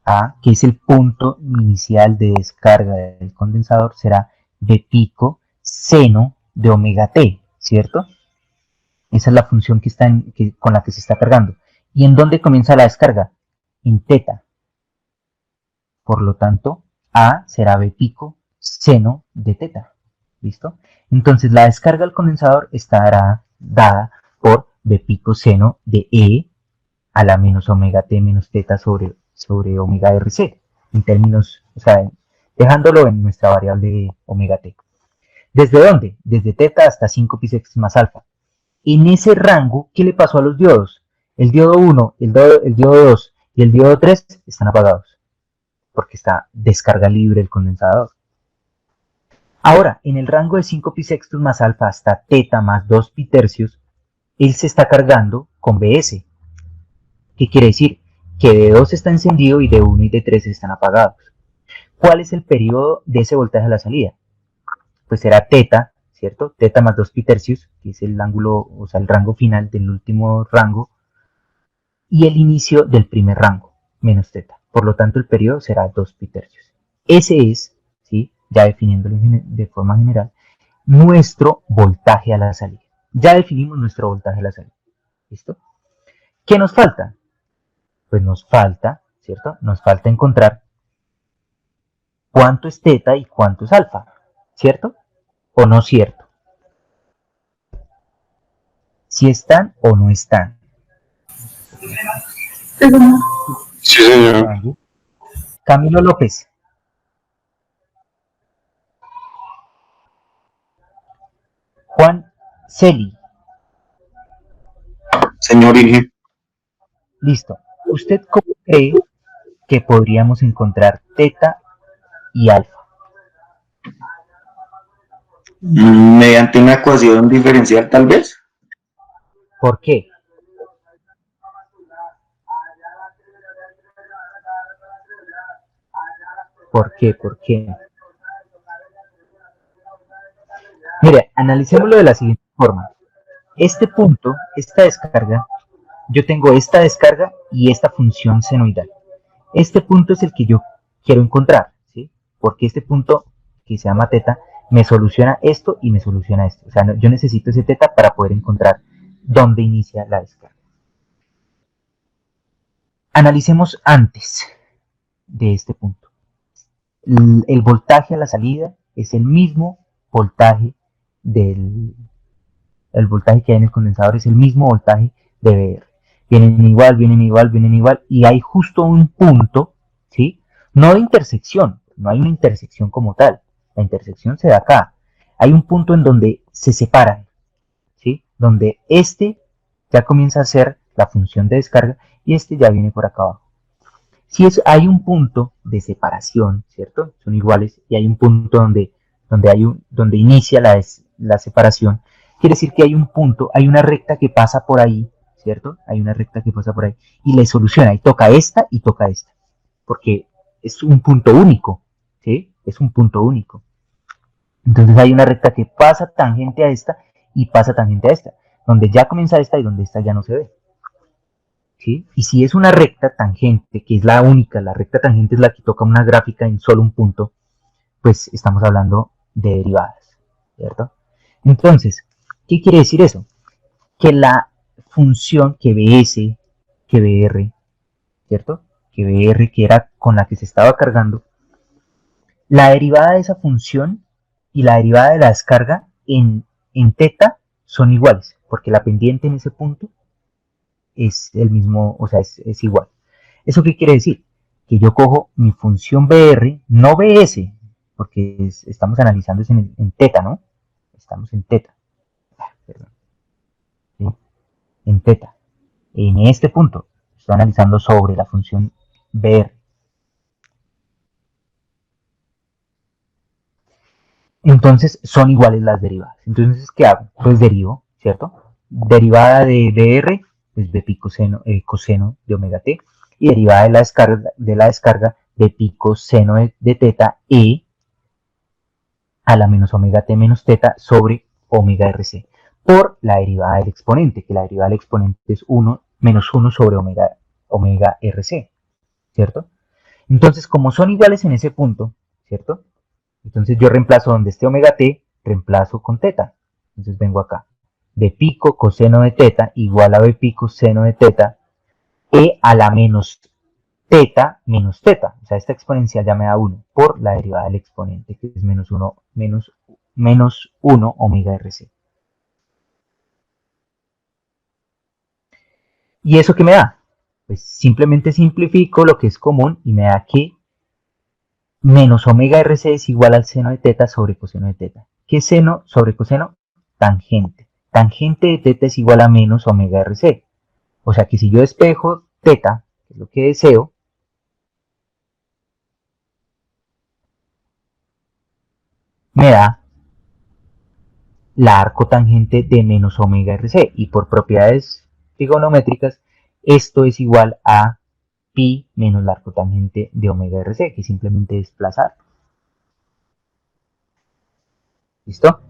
A, que es el punto inicial de descarga del condensador, será B pico seno de omega t, ¿cierto? Esa es la función que está con la que se está cargando. ¿Y en dónde comienza la descarga? En teta. Por lo tanto, A será B pico seno de teta. ¿Listo? Entonces la descarga del condensador estará dada por B pico seno de E a la menos omega t menos teta sobre omega RC. En términos, o sea, dejándolo en nuestra variable omega t. ¿Desde dónde? Desde teta hasta 5 pi sextos más alfa. En ese rango, ¿qué le pasó a los diodos? El diodo 1, el diodo 2 y el diodo 3 están apagados, porque está descarga libre el condensador. Ahora, en el rango de 5 pi sextos más alfa hasta teta más 2 pi tercios, él se está cargando con BS. ¿Qué quiere decir? Que D2 está encendido y D1 y D3 están apagados. ¿Cuál es el periodo de ese voltaje a la salida? Pues será teta, ¿cierto? Teta más 2 pi tercios, que es el ángulo, o sea, el rango final del último rango, y el inicio del primer rango, menos teta. Por lo tanto, el periodo será 2 pi tercios. Ese es, ¿sí? Ya definiéndolo de forma general, nuestro voltaje a la salida. Ya definimos nuestro voltaje a la salida. ¿Listo? ¿Qué nos falta? Pues nos falta, ¿cierto? Nos falta encontrar cuánto es teta y cuánto es alfa, ¿cierto? ¿O no cierto? Si están o no están. Sí, señor. Camilo López. Juan Celi. Señor Inge. Listo. ¿Usted cómo cree que podríamos encontrar teta y alfa? Mediante una ecuación diferencial, tal vez. ¿Por qué? ¿Por qué? ¿Por qué? Mire, analicémoslo de la siguiente forma. Este punto, esta descarga, yo tengo esta descarga y esta función senoidal. Este punto es el que yo quiero encontrar, ¿sí? Porque este punto, que se llama teta, me soluciona esto y me soluciona esto. O sea, yo necesito ese teta para poder encontrar dónde inicia la descarga. Analicemos antes de este punto. El voltaje a la salida es el mismo voltaje el voltaje que hay en el condensador es el mismo voltaje de VR. Vienen igual, vienen igual, vienen igual, y hay justo un punto, ¿sí? No de intersección, no hay una intersección como tal. La intersección se da acá. Hay un punto en donde se separan, ¿sí? Donde este ya comienza a ser la función de descarga y este ya viene por acá abajo. Si hay un punto de separación, ¿cierto? Son iguales y hay un punto donde inicia la separación. Quiere decir que hay un punto, hay una recta que pasa por ahí, ¿cierto? Hay una recta que pasa por ahí y le soluciona y toca esta, porque es un punto único, ¿sí? Es un punto único. Entonces hay una recta que pasa tangente a esta y pasa tangente a esta, donde ya comienza esta y donde esta ya no se ve. ¿Sí? Y si es una recta tangente, que es la única, la recta tangente es la que toca una gráfica en solo un punto, pues estamos hablando de derivadas, ¿cierto? Entonces, ¿qué quiere decir eso? Que la función que BS, que BR, ¿cierto? Que BR, que era con la que se estaba cargando, la derivada de esa función y la derivada de la descarga en teta son iguales, porque la pendiente en ese punto es el mismo, o sea, es igual. ¿Eso qué quiere decir? Que yo cojo mi función BR, no BS, porque estamos analizando eso en teta, ¿no? Estamos en teta. Perdón. ¿Sí? En teta. En este punto, estoy analizando sobre la función BR. Entonces, son iguales las derivadas. Entonces, ¿qué hago? Pues derivo, ¿cierto? Derivada de BR, pues B pico coseno de omega t, y derivada de la descarga B pico seno de teta E a la menos omega t menos teta sobre omega RC. por la derivada del exponente, que la derivada del exponente es 1 menos 1 sobre omega RC, ¿cierto? Entonces, como son iguales en ese punto, ¿cierto? Entonces yo reemplazo donde esté omega t, reemplazo con teta. Entonces vengo acá. B pico coseno de teta igual a B pico seno de teta e a la menos teta menos teta. O sea, esta exponencial ya me da 1 por la derivada del exponente, que es menos 1 omega RC. ¿Y eso qué me da? Pues simplemente simplifico lo que es común y me da que menos omega RC es igual al seno de teta sobre coseno de teta. ¿Qué es seno sobre coseno? Tangente. Tangente de teta es igual a menos omega RC. O sea que si yo despejo teta, que es lo que deseo, me da la arcotangente de menos omega RC. Y por propiedades trigonométricas, esto es igual a pi menos la arcotangente de omega RC, que simplemente desplazar. ¿Listo?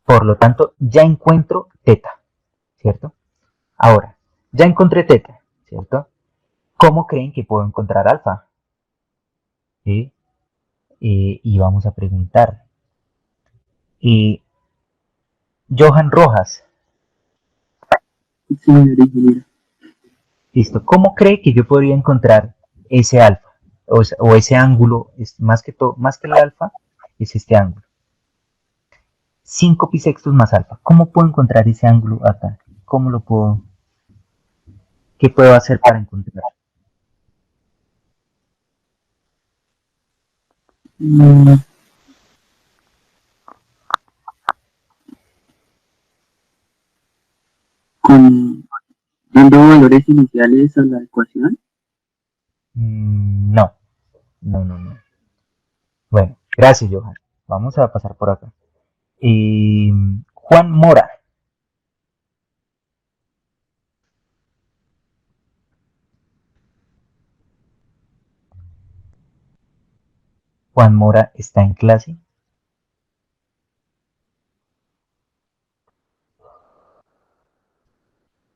Por lo tanto, ya encuentro teta, ¿cierto? Ahora, ya encontré teta, ¿cierto? ¿Cómo creen que puedo encontrar alfa? ¿Sí? Y vamos a preguntar. Johan Rojas, Sí, señor ingeniero. listo. ¿Cómo cree que yo podría encontrar ese alfa? O ese ángulo, más que el alfa, es este ángulo. 5 pi sextos más alfa. ¿Cómo puedo encontrar ese ángulo acá? ¿Cómo lo puedo? ¿Qué puedo hacer para encontrarlo? Mm, Con dando valores iniciales a la ecuación. No. No. Bueno, gracias, Johan. Vamos a pasar por acá. Juan Mora. Juan Mora está en clase.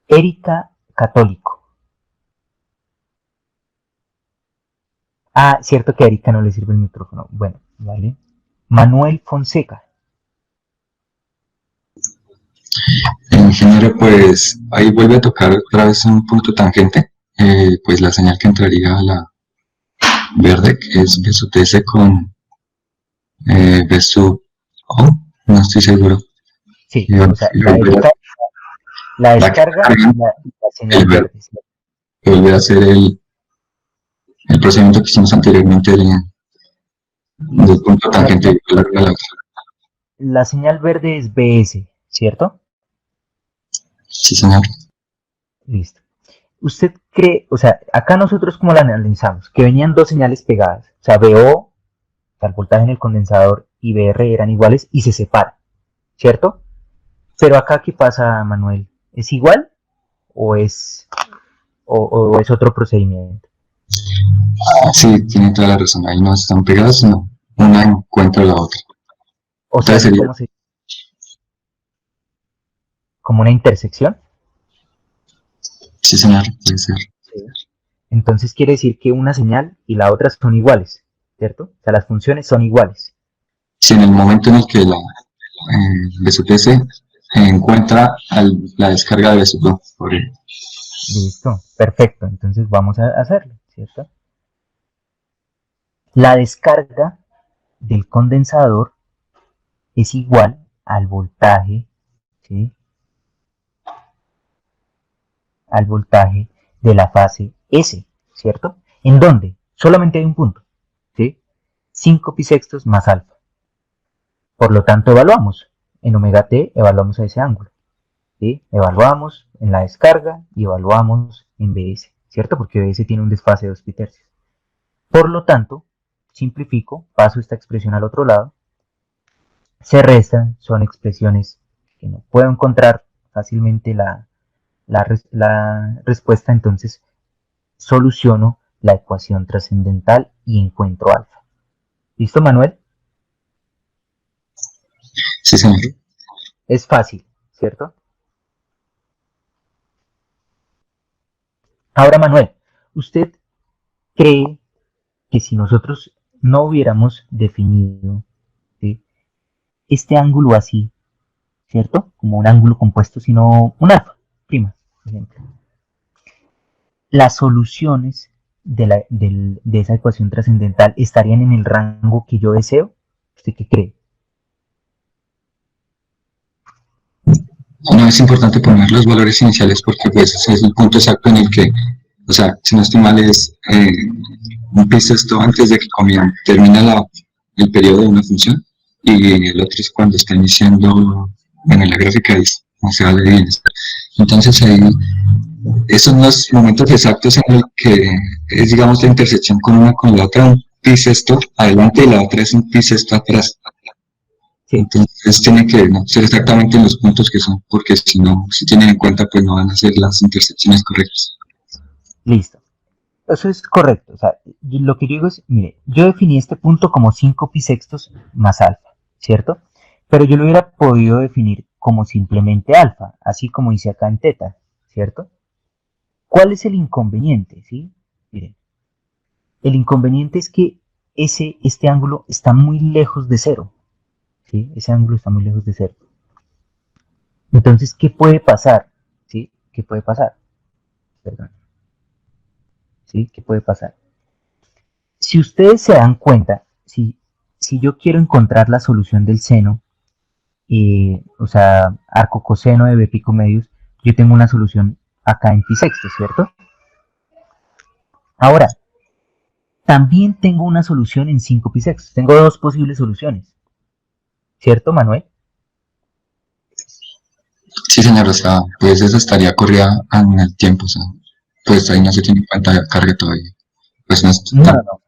Erika Católico. Ah, cierto que a Erika no le sirve el micrófono. Bueno, vale. Manuel Fonseca. Ingeniero, pues ahí vuelve a tocar otra vez un punto tangente, pues la señal que entraría a la verde, que es B sub TS con B sub O, no estoy seguro. Sí, Y, o sea, la descarga y la señal verde. ¿Sí? volver a hacer el procedimiento que hicimos anteriormente del punto tangente y la otra. La señal verde es BS, ¿cierto? Sí, señor. Listo. ¿Usted cree, o sea, acá nosotros como la analizamos? Que venían dos señales pegadas, o sea, BO, o sea, el voltaje en el condensador, y BR eran iguales y se separan, ¿cierto? Pero acá, ¿qué pasa, Manuel? ¿Es igual o es, o es otro procedimiento? Sí, tiene toda la razón. Ahí no están pegadas, no. Una encuentra la otra. O sea, Entonces sería, ¿cómo como una intersección? sí, señor, puede ser. Sí. Entonces quiere decir que una señal y la otra son iguales, ¿cierto? O sea, las funciones son iguales. Si en el momento en el que la BSUTC encuentra la descarga de BSU, por ejemplo. Listo, perfecto. Entonces vamos a hacerlo, ¿cierto? La descarga del condensador es igual al voltaje, ¿sí? Al voltaje de la fase S, ¿cierto? ¿En dónde? Solamente hay un punto, ¿sí? 5 pi sextos más alfa. Por lo tanto, evaluamos. En omega t evaluamos a ese ángulo, ¿sí? Evaluamos en la descarga y evaluamos en BS, ¿cierto? Porque BS tiene un desfase de 2 pi tercios. Por lo tanto, simplifico, paso esta expresión al otro lado, se restan, son expresiones que no puedo encontrar fácilmente la respuesta, entonces soluciono la ecuación trascendental y encuentro alfa. ¿Listo, Manuel? Sí, señor. ¿Sí? Es fácil, ¿cierto? Ahora, Manuel, ¿usted cree que si nosotros no hubiéramos definido, ¿sí?, este ángulo así, ¿cierto? Como un ángulo compuesto, sino un alfa, prima, por ejemplo, las soluciones de esa ecuación trascendental estarían en el rango que yo deseo? ¿Usted qué cree? No es importante poner los valores iniciales porque pues ese es el punto exacto en el que, o sea, si no estoy mal es un pi sexto antes de que termina el periodo de una función y el otro es cuando está iniciando, bueno, en la gráfica es, o sea, de bienestar. Entonces ahí, esos son los momentos exactos en los que es, digamos, la intersección con una con la otra, un pi sexto adelante y la otra es un pi sexto atrás. Sí, Entonces tiene que no ser exactamente en los puntos que son, porque si no, si tienen en cuenta, pues no van a ser las intersecciones correctas. listo. Eso es correcto. O sea, lo que yo digo es, mire, yo definí este punto como 5 pi sextos más alfa, ¿cierto? Pero yo lo hubiera podido definir como simplemente alfa, así como hice acá en teta, ¿cierto? ¿Cuál es el inconveniente? ¿Sí? Miren, el inconveniente es que este ángulo está muy lejos de cero, ¿sí? Ese ángulo está muy lejos de cero. Entonces, ¿qué puede pasar? ¿Sí? ¿Qué puede pasar? Perdón. ¿Sí? ¿Qué puede pasar? Si ustedes se dan cuenta, si yo quiero encontrar la solución del seno, o sea, arco coseno de b pico medios, yo tengo una solución acá en pi sexto, ¿cierto? Ahora, también tengo una solución en 5 pi sextos. Tengo dos posibles soluciones, ¿cierto, Manuel? Sí, señor, o sea, pues eso estaría corrida en el tiempo, o sea, pues ahí no se tiene en cuenta la carga todavía. Pues no es No, no, tan... no.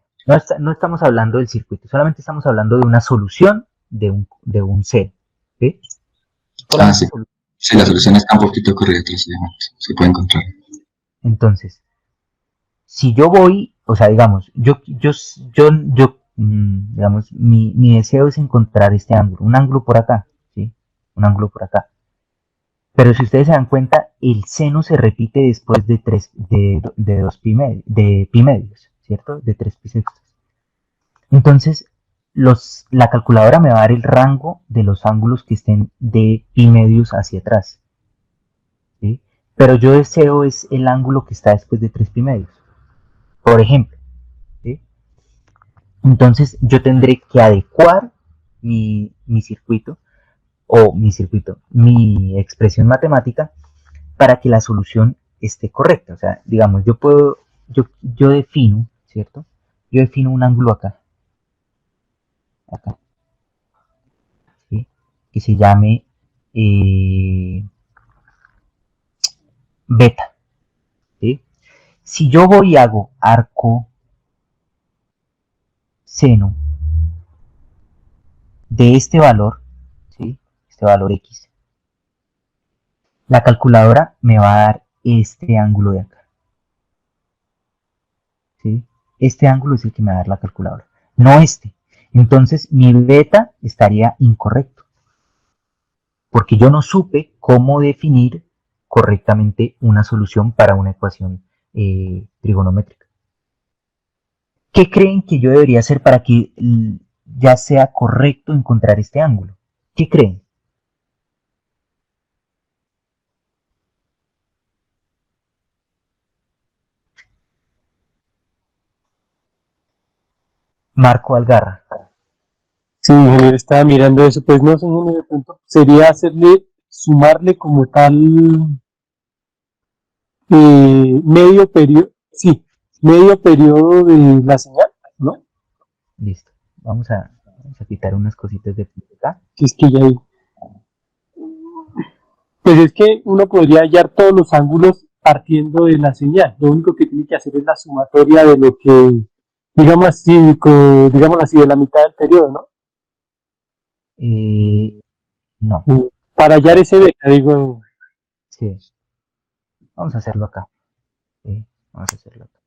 No estamos hablando del circuito, solamente estamos hablando de una solución de un C, ¿sí? Ah, Solamente sí, solución. sí, la solución está un poquito corrida atrás, se puede encontrar. Entonces, si yo voy, o sea, digamos, digamos, mi deseo es encontrar este ángulo, un ángulo por acá, ¿sí? Un ángulo por acá. Pero si ustedes se dan cuenta, el seno se repite después de dos pi medios, ¿cierto? De 3 pi sextos. Entonces, la calculadora me va a dar el rango de los ángulos que estén de pi medios hacia atrás, ¿sí? Pero yo deseo es el ángulo que está después de 3 pi medios, por ejemplo, ¿sí? Entonces, yo tendré que adecuar mi circuito, mi expresión matemática, para que la solución esté correcta. O sea, digamos, yo defino, ¿cierto? Yo defino un ángulo acá, ¿sí? Que se llame beta, ¿sí? Si yo voy y hago arco seno de este valor, ¿sí? Este valor X, la calculadora me va a dar este ángulo de acá, ¿sí? Este ángulo es el que me va a dar la calculadora, no este. Entonces mi beta estaría incorrecto, porque yo no supe cómo definir correctamente una solución para una ecuación trigonométrica. ¿Qué creen que yo debería hacer para que ya sea correcto encontrar este ángulo? ¿Qué creen? Marco Algarra. Sí, ingeniero, estaba mirando eso, pues no sé, ingeniero, de pronto sería sumarle como tal medio periodo, sí, medio periodo de la señal, ¿no? Listo. Vamos a quitar unas cositas de acá. Que es que ya hay, pues es que uno podría hallar todos los ángulos partiendo de la señal, lo único que tiene que hacer es la sumatoria de lo que, digamos así, de la mitad del periodo, ¿no? No. Para hallar ese beta, digo, Sí. Vamos a hacerlo acá. ¿Sí? Vamos a hacerlo acá.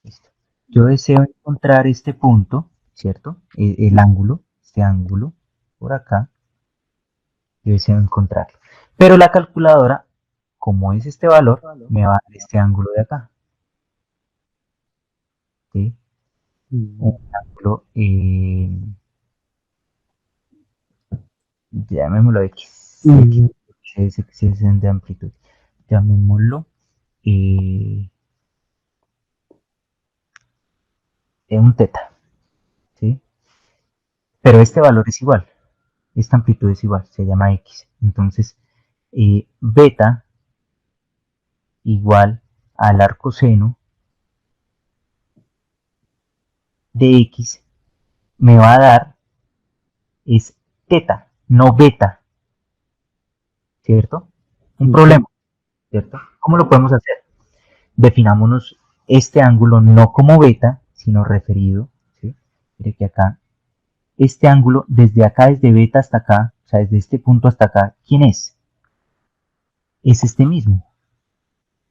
Listo. Yo deseo encontrar este punto, ¿cierto? El ángulo, este ángulo, por acá. yo deseo encontrarlo. Pero la calculadora, como es este valor, me va a dar este ángulo de acá. ¿Sí? Un ángulo, llamémoslo X, X es de amplitud, llamémoslo un teta, ¿sí? Pero este valor es igual, esta amplitud es igual, se llama X. Entonces, beta igual al arcoseno de X me va a dar es teta, no beta, ¿cierto? Un problema, ¿cierto? ¿Cómo lo podemos hacer? Definámonos este ángulo no como beta, sino referido, ¿sí? Mire que acá, este ángulo desde acá, desde beta hasta acá, o sea, desde este punto hasta acá, ¿quién es? Es este mismo,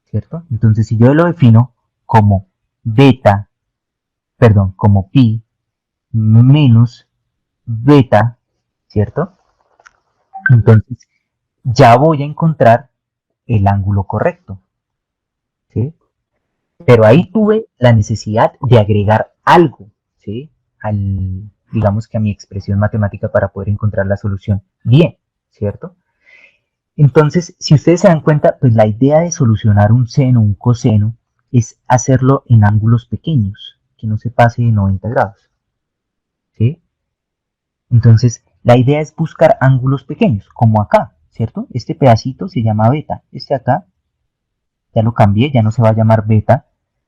¿cierto? Entonces, si yo lo defino como beta, perdón, como pi menos beta, ¿cierto? Entonces, ya voy a encontrar el ángulo correcto, ¿sí? Pero ahí tuve la necesidad de agregar algo, ¿sí? Digamos que a mi expresión matemática para poder encontrar la solución bien, ¿cierto? Entonces, si ustedes se dan cuenta, pues la idea de solucionar un seno, un coseno, es hacerlo en ángulos pequeños, que no se pase de 90 grados, ¿sí? Entonces, la idea es buscar ángulos pequeños, como acá, ¿cierto? Este pedacito se llama beta, este acá, ya lo cambié, ya no se va a llamar beta,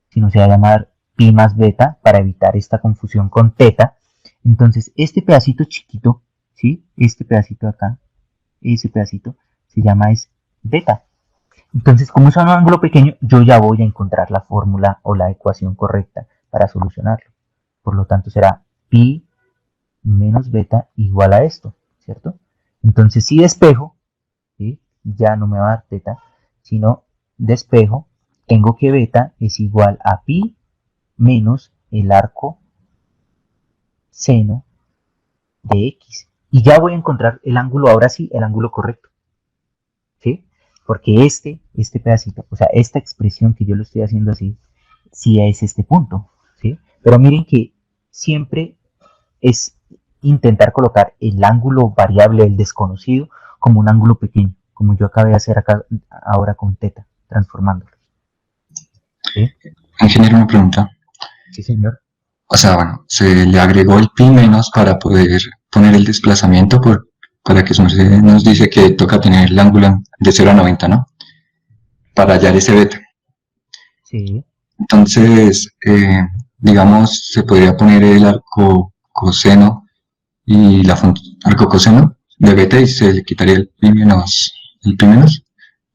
sino se va a llamar pi más beta, para evitar esta confusión con teta. Entonces, este pedacito chiquito, ¿sí? Este pedacito de acá, ese pedacito, se llama es beta. Entonces, como es un ángulo pequeño, yo ya voy a encontrar la fórmula o la ecuación correcta para solucionarlo. Por lo tanto, será pi menos beta igual a esto, ¿cierto? Entonces, si despejo, ¿sí? Ya no me va a dar teta, sino despejo, tengo que beta es igual a pi menos el arco seno de X. Y ya voy a encontrar el ángulo, ahora sí, el ángulo correcto, ¿sí? Porque este pedacito, o sea, esta expresión que yo lo estoy haciendo así, sí es este punto, ¿sí? Pero miren que siempre es intentar colocar el ángulo variable, el desconocido, como un ángulo pequeño, como yo acabé de hacer acá ahora con teta, transformándolo. ¿Sí? Ingeniero, una pregunta. Sí, señor. O sea, bueno, se le agregó el pi menos para poder poner el desplazamiento para que su merced nos dice que toca tener el ángulo de 0 a 90, ¿no? Para hallar ese beta. Sí. Entonces, digamos, se podría poner el arco coseno y arco coseno de beta y se le quitaría el pi menos,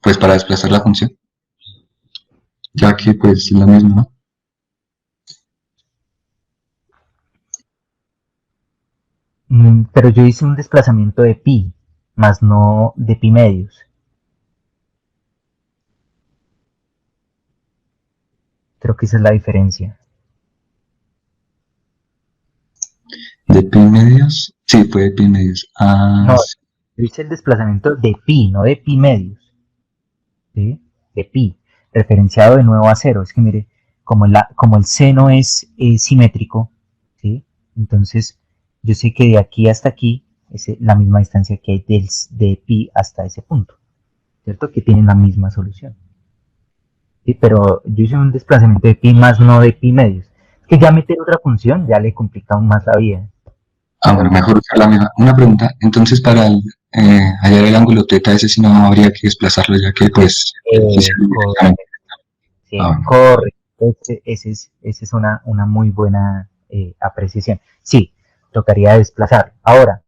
pues para desplazar la función. Ya que pues es lo mismo, ¿no? Pero yo hice un desplazamiento de pi, más no de pi medios. Creo que esa es la diferencia. ¿De pi medios? Sí, fue de pi medios. No, yo hice el desplazamiento de pi, no de pi medios. ¿Sí? De pi, referenciado de nuevo a 0. Es que mire, como el seno es simétrico, ¿sí? Entonces yo sé que de aquí hasta aquí es la misma distancia que hay de pi hasta ese punto, ¿cierto? Que tienen la misma solución. ¿Sí? Pero yo hice un desplazamiento de pi más no de pi medios. Es que ya meter otra función ya le complica aún más la vida. Bueno, mejor usar la misma. Una pregunta, entonces para hallar el ángulo teta, ese sí no habría que desplazarlo, ya que pues... Correcto. Sí, correcto. Esa es una muy buena apreciación. Sí, tocaría desplazarlo. Ahora,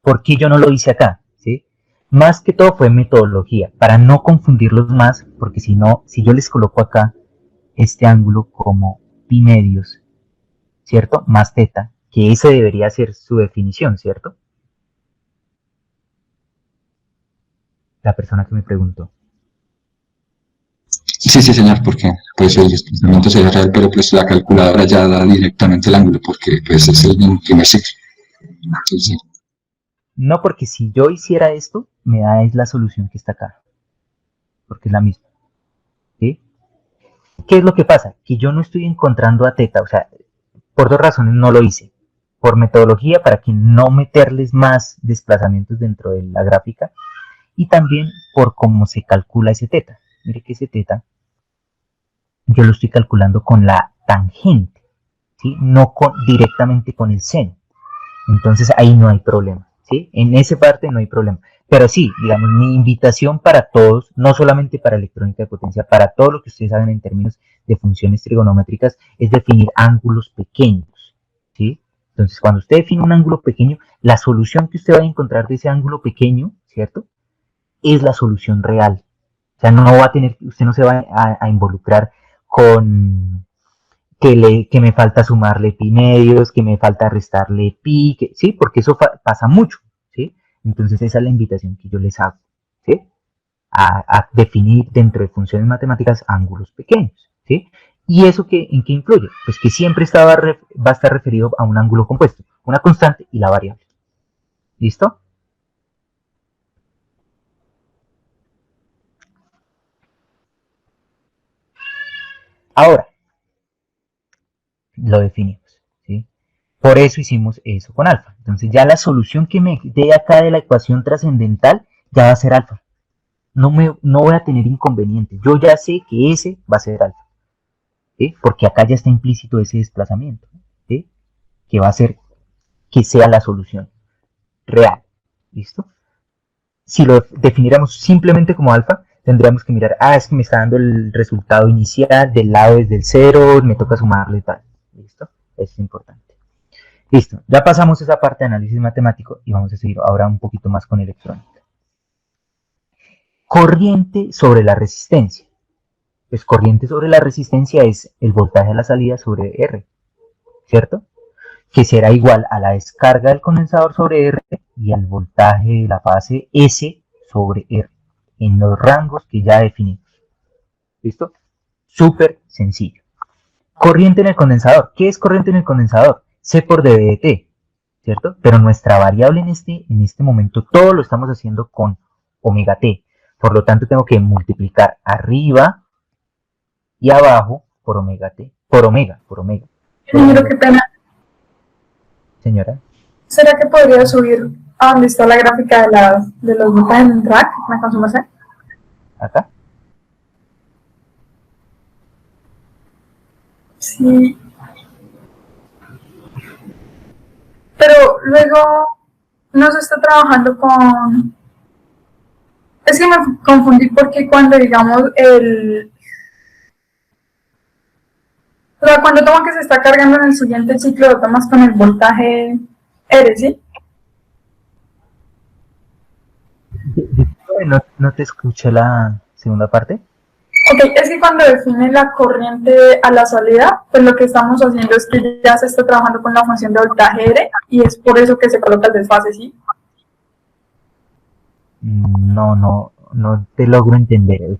¿por qué yo no lo hice acá? ¿Sí? Más que todo fue metodología, para no confundirlos más, porque si no, si yo les coloco acá este ángulo como pi medios, ¿cierto? Más teta, que ese debería ser su definición, ¿cierto? La persona que me preguntó. Sí, sí, señor, porque pues el desplazamiento sería real, pero pues la calculadora ya da directamente el ángulo, porque pues es el primer ciclo. Entonces, No, porque si yo hiciera esto, me da es la solución que está acá, porque es la misma. ¿Sí? ¿Qué es lo que pasa? Que yo no estoy encontrando a teta, o sea, por dos razones no lo hice. Por metodología, para que no meterles más desplazamientos dentro de la gráfica, y también por cómo se calcula ese teta. Mire que ese teta yo lo estoy calculando con la tangente, ¿sí? No directamente con el seno. Entonces ahí no hay problema, ¿sí? En esa parte no hay problema. Pero sí, digamos, mi invitación para todos, no solamente para electrónica de potencia, para todo lo que ustedes saben en términos de funciones trigonométricas, es definir ángulos pequeños, ¿sí? Entonces, cuando usted define un ángulo pequeño, la solución que usted va a encontrar de ese ángulo pequeño, ¿cierto? Es la solución real. O sea, no va a tener, usted no se va a involucrar con que me falta sumarle pi medios, que me falta restarle pi, sí, porque eso pasa mucho, ¿sí? Entonces esa es la invitación que yo les hago, ¿sí? A definir dentro de funciones matemáticas ángulos pequeños, ¿sí? ¿Y eso en qué influye? Pues que siempre va a estar referido a un ángulo compuesto, una constante y la variable. ¿Listo? Ahora, lo definimos, ¿sí? Por eso hicimos eso con alfa. Entonces ya la solución que me dé acá de la ecuación trascendental ya va a ser alfa. No voy a tener inconveniente. Yo ya sé que ese va a ser alfa, ¿sí? Porque acá ya está implícito ese desplazamiento, ¿sí? Que va a ser que sea la solución real. ¿Listo? Si lo definiéramos simplemente como alfa, tendríamos que mirar, es que me está dando el resultado inicial del lado desde el cero, me toca sumarle tal. ¿Listo? Eso es importante. Listo, ya pasamos esa parte de análisis matemático y vamos a seguir ahora un poquito más con electrónica. Corriente sobre la resistencia. Pues corriente sobre la resistencia es el voltaje a la salida sobre R, ¿cierto? Que será igual a la descarga del condensador sobre R y al voltaje de la fase S sobre R, en los rangos que ya definimos. ¿Listo? Súper sencillo. Corriente en el condensador. ¿Qué es corriente en el condensador? C por dB de T, ¿cierto? Pero nuestra variable en este momento, todo lo estamos haciendo con omega T. Por lo tanto, tengo que multiplicar arriba y abajo por omega T. Por omega. Ingeniero, qué pena. Señora. ¿Será que podría subir a donde está la gráfica de los voltajes en track? ¿Me consumo hacer? ¿Acá? Sí. Pero luego no se está trabajando con... Es que me confundí porque cuando digamos o sea, cuando toman que se está cargando en el siguiente ciclo, lo tomas con el voltaje R, ¿sí? No te escuché la segunda parte. Ok, es que cuando define la corriente a la salida, pues lo que estamos haciendo es que ya se está trabajando con la función de voltaje R y es por eso que se coloca el desfase, ¿sí? No te logro entender.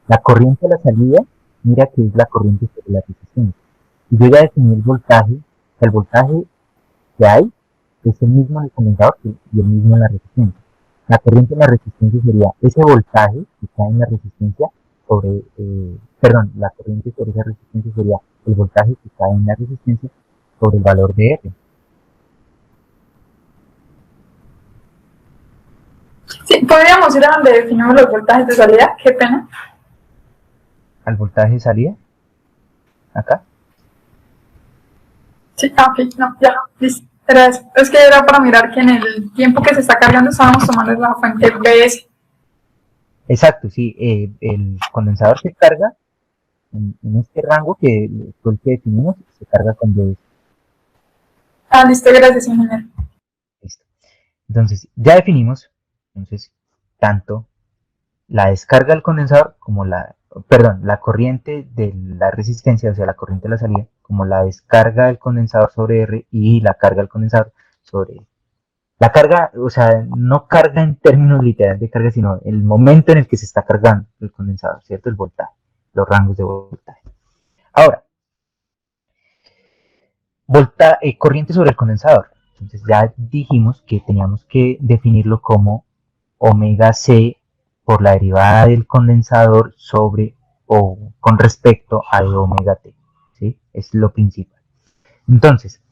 La corriente a la salida, mira que es la corriente sobre la resistencia. Y yo ya definí el voltaje que hay es el mismo en el condensador y el mismo en la resistencia. La corriente en la resistencia sería ese voltaje que está en la resistencia sobre, la corriente sobre esa resistencia sería el voltaje que está en la resistencia sobre el valor de R. Sí, podríamos ir a donde definimos los voltajes de salida, qué pena. ¿Al voltaje de salida? ¿Acá? Sí, ok, no, ya, listo. Era eso. Es que era para mirar que en el tiempo que se está cargando estábamos tomando la fuente BS. Exacto, sí. El condensador se carga en este rango que fue el que definimos, se carga con DB. Listo, gracias, ingeniero. Listo. Entonces, ya definimos, tanto la descarga del condensador como la corriente de la resistencia, o sea, la corriente de la salida, como la descarga del condensador sobre R y la carga del condensador sobre la carga, o sea, no carga en términos literales de carga, sino el momento en el que se está cargando el condensador, ¿cierto? El voltaje, los rangos de voltaje. Ahora, corriente sobre el condensador. Entonces ya dijimos que teníamos que definirlo como omega c por la derivada del condensador sobre o con respecto a de omega t, ¿sí? Es lo principal. Entonces,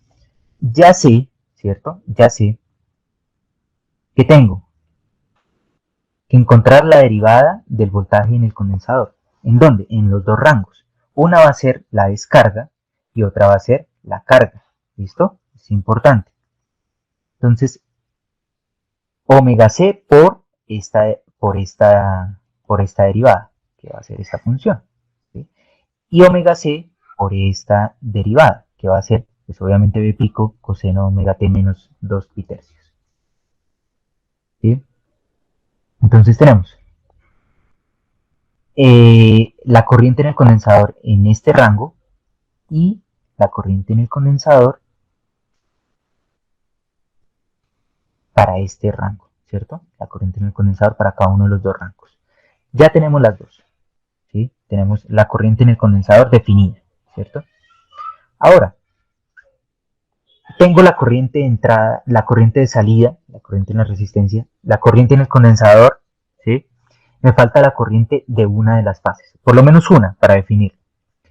ya sé, ¿cierto? Ya sé que tengo que encontrar la derivada del voltaje en el condensador. ¿En dónde? En los dos rangos. Una va a ser la descarga y otra va a ser la carga. ¿Listo? Es importante. Entonces, omega c por esta derivada, que va a ser esta función. ¿Sí? Y omega c por esta derivada, que va a ser, pues obviamente b pico coseno omega t menos 2 pi tercios. ¿Sí? Entonces tenemos la corriente en el condensador en este rango y la corriente en el condensador para este rango, ¿cierto? La corriente en el condensador para cada uno de los dos rangos. Ya tenemos las dos, ¿sí? Tenemos la corriente en el condensador definida, ¿cierto? Ahora, tengo la corriente de entrada, la corriente de salida, la corriente en la resistencia, la corriente en el condensador, ¿sí? Me falta la corriente de una de las fases, por lo menos una para definir.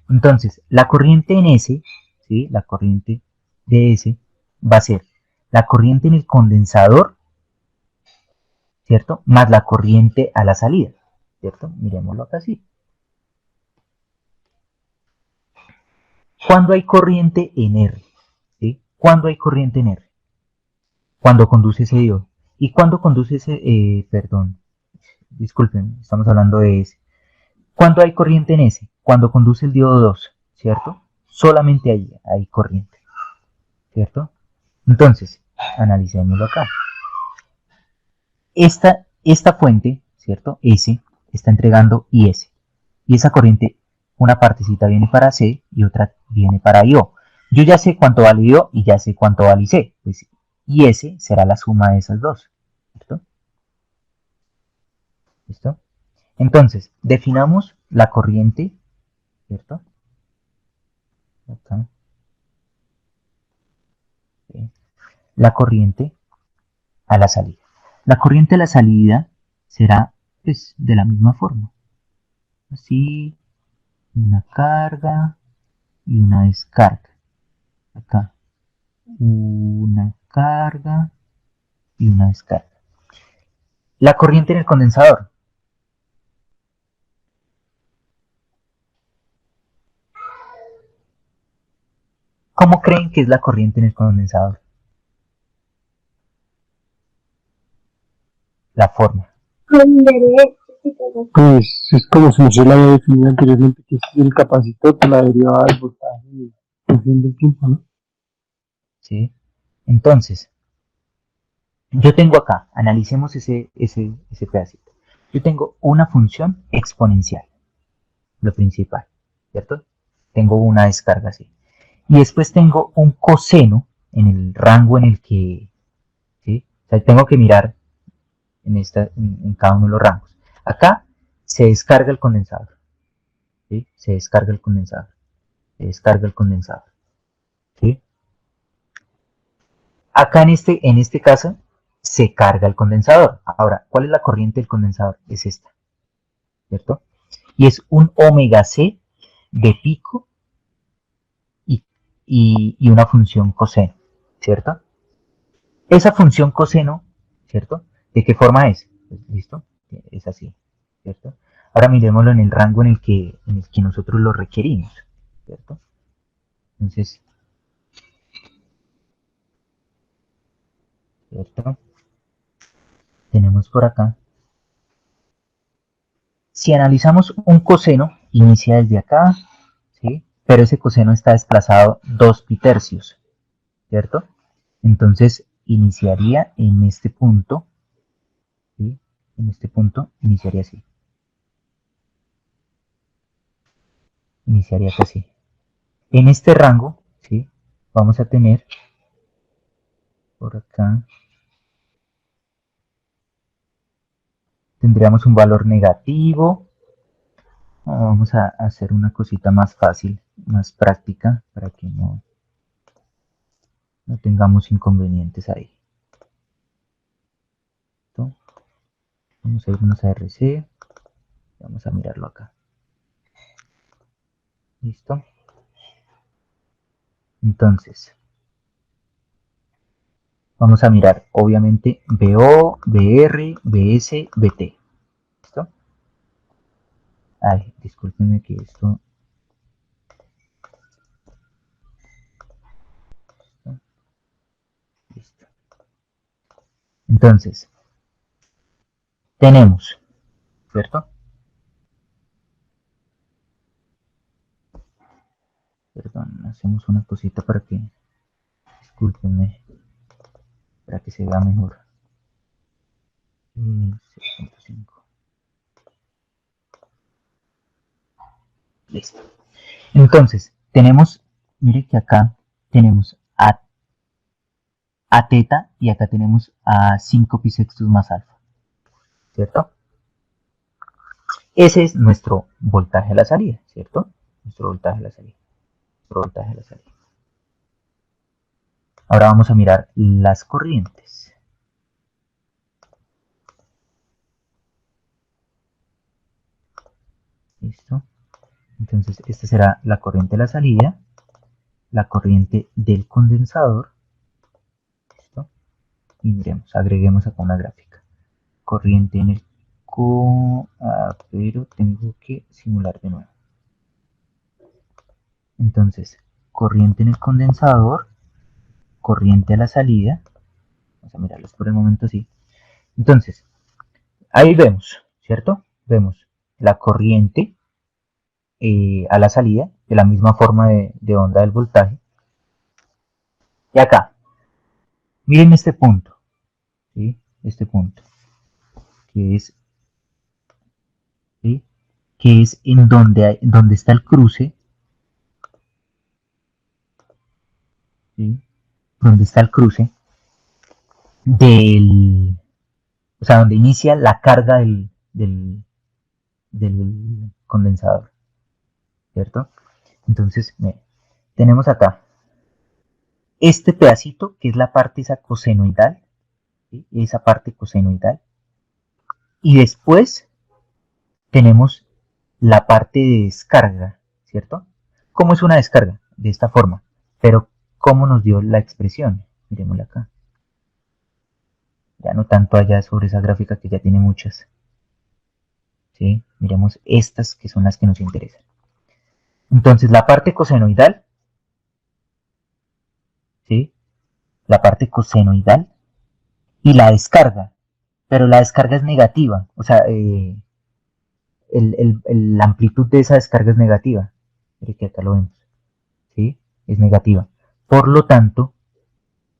Entonces, la corriente en S, ¿sí? La corriente de S va a ser la corriente en el condensador, ¿cierto? Más la corriente a la salida, ¿cierto? Miremoslo acá así. ¿Cuándo hay corriente en R? ¿Sí? ¿Cuándo hay corriente en R? Cuando conduce ese diodo. ¿Y cuándo conduce ese, perdón, disculpen, estamos hablando de S. ¿Cuándo hay corriente en S? Cuando conduce el diodo 2, ¿cierto? Solamente ahí hay corriente, ¿cierto? Entonces, analicémoslo acá. Esta fuente, ¿cierto? S, está entregando IS. Y esa corriente, una partecita viene para C y otra viene para IO. Yo ya sé cuánto vale IO y ya sé cuánto vale IC. Pues IS será la suma de esas dos, ¿cierto? ¿Listo? Entonces, definamos la corriente, ¿cierto? Acá. ¿Sí? La corriente a la salida. La corriente a la salida será pues, de la misma forma. Así, una carga y una descarga. Acá, una carga y una descarga. La corriente en el condensador. ¿Cómo creen que es la corriente en el condensador? La forma. Pues es como si yo la había definido anteriormente, que es el capacitor por la derivada del voltaje en función del tiempo, ¿no? ¿Sí? Entonces, yo tengo acá, analicemos ese pedacito. Yo tengo una función exponencial, lo principal, ¿cierto? Tengo una descarga así. Y después tengo un coseno en el rango en el que, ¿sí? O sea, tengo que mirar en cada uno de los rangos. Acá se descarga el condensador, ¿sí? Se descarga el condensador, se descarga el condensador, ¿sí? Acá en este caso se carga el condensador. Ahora, ¿cuál es la corriente del condensador? Es esta, ¿cierto? Y es un omega c de pico y una función coseno, ¿cierto? Esa función coseno, ¿cierto? ¿De qué forma es? Pues, ¿listo? Es así, ¿cierto? Ahora miremoslo en el rango en el que nosotros lo requerimos, ¿cierto? Entonces, ¿cierto? Tenemos por acá. Si analizamos un coseno, inicia desde acá, ¿sí? Pero ese coseno está desplazado 2 pi tercios, ¿cierto? Entonces, iniciaría en este punto, ¿sí? En este punto iniciaría así. Iniciaría así. En este rango, ¿sí? Vamos a tener por acá, tendríamos un valor negativo. Vamos a hacer una cosita más fácil, más práctica, para que no no tengamos inconvenientes ahí. ¿Listo? Vamos a irnos a RC, vamos a mirarlo acá. ¿Listo? Entonces, vamos a mirar, obviamente, BO, BR, BS, BT. ¿Listo? Ay, discúlpenme que esto... Listo. Entonces, tenemos, ¿cierto? Perdón, hacemos una cosita para que, discúlpenme, para que se vea mejor. 6.5. Listo. Entonces, tenemos, mire que acá tenemos a teta y acá tenemos a 5 pi sextos más alfa, ¿cierto? Ese es nuestro voltaje a la salida, ¿cierto? Nuestro voltaje a la salida. Nuestro voltaje a la salida. Ahora vamos a mirar las corrientes. ¿Listo? Entonces, esta será la corriente de la salida, la corriente del condensador. ¿Listo? Y miremos, agreguemos acá una gráfica. Corriente en el pero tengo que simular de nuevo. Entonces, corriente en el condensador, corriente a la salida. Vamos a mirarlos por el momento así. Entonces, ahí vemos, ¿cierto? Vemos la corriente a la salida, de la misma forma de onda del voltaje. Y acá, miren este punto, ¿sí? Este punto, que es, ¿sí? Que es en donde está el cruce, ¿sí? Donde está el cruce del, o sea, donde inicia la carga del condensador, ¿cierto? Entonces, miren, tenemos acá este pedacito que es la parte esa cosenoidal, ¿sí? Esa parte cosenoidal, y después tenemos la parte de descarga, ¿cierto? ¿Cómo es una descarga? De esta forma, pero ¿cómo nos dio la expresión? Miremosla acá. Ya no tanto allá sobre esa gráfica que ya tiene muchas. ¿Sí? Miremos estas que son las que nos interesan. Entonces la parte cosenoidal, ¿sí? La parte cosenoidal y la descarga, pero la descarga es negativa, o sea, la amplitud de esa descarga es negativa. Mire que acá lo vemos, ¿sí? Es negativa. Por lo tanto,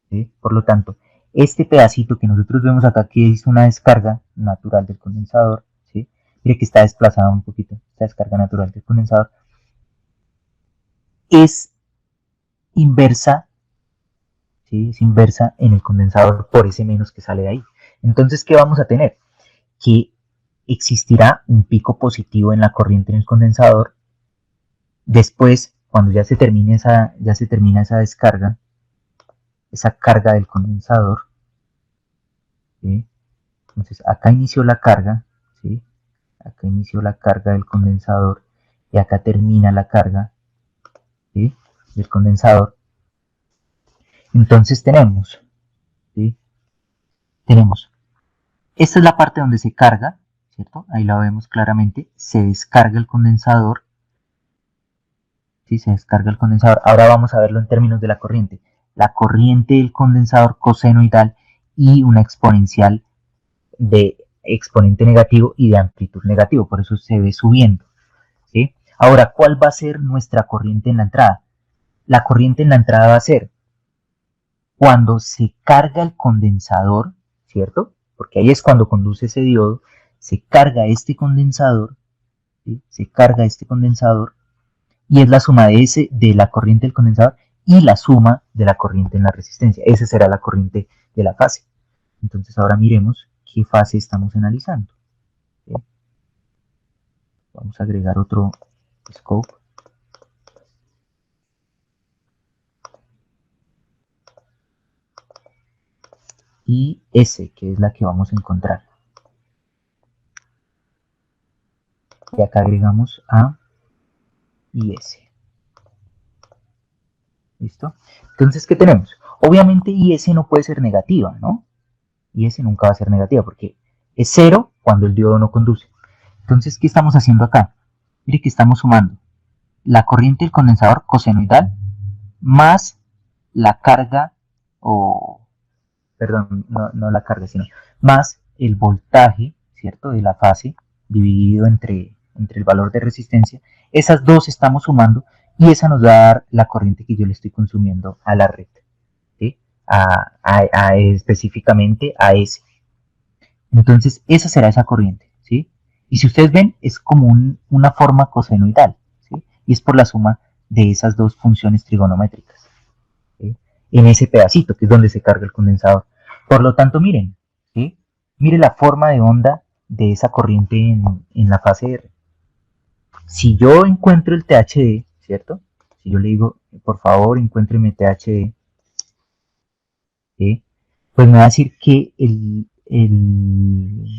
¿sí? Por lo tanto, este pedacito que nosotros vemos acá, que es una descarga natural del condensador, ¿sí? Mire que está desplazada un poquito, esta descarga natural del condensador, es inversa, ¿sí? Es inversa en el condensador por ese menos que sale de ahí. Entonces, ¿qué vamos a tener? Que existirá un pico positivo en la corriente en el condensador. Después, cuando ya se termina esa descarga, esa carga del condensador, ¿sí? Entonces acá inició la carga, ¿sí? Acá inició la carga del condensador y acá termina la carga, ¿sí? Del condensador. Entonces tenemos, ¿sí? Tenemos, esta es la parte donde se carga, ¿cierto? Ahí la vemos claramente, se descarga el condensador, ¿sí? Se descarga el condensador. Ahora vamos a verlo en términos de la corriente. La corriente del condensador cosenoidal y una exponencial de exponente negativo y de amplitud negativo, por eso se ve subiendo, ¿sí? Ahora, ¿cuál va a ser nuestra corriente en la entrada? La corriente en la entrada va a ser cuando se carga el condensador, ¿cierto? Porque ahí es cuando conduce ese diodo, se carga este condensador, ¿sí? Se carga este condensador y es la suma de la corriente del condensador y la suma de la corriente en la resistencia. Esa será la corriente de la fase. Entonces ahora miremos qué fase estamos analizando. ¿Sí? Vamos a agregar otro scope. y S, que es la que vamos a encontrar. Y acá agregamos A y S. ¿Listo? Entonces, ¿qué tenemos? Obviamente IS no puede ser negativa, ¿no? IS nunca va a ser negativa porque es 0 cuando el diodo no conduce. Entonces, ¿qué estamos haciendo acá? Mire que estamos sumando la corriente del condensador cosenoidal más la carga, perdón, no la carga, sino más el voltaje, ¿cierto? De la fase dividido entre el valor de resistencia. Esas dos estamos sumando y esa nos va a dar la corriente que yo le estoy consumiendo a la red, ¿sí? Específicamente a S. Entonces, esa será esa corriente, ¿sí? Y si ustedes ven, es como una forma cosenoidal, ¿sí? Y es por la suma de esas dos funciones trigonométricas, ¿sí? En ese pedacito, que es donde se carga el condensador. Por lo tanto, miren, ¿sí? Mire la forma de onda de esa corriente en la fase R. Si yo encuentro el THD, ¿cierto? Si yo le digo, por favor, encuéntreme THD, ¿sí? Pues me va a decir que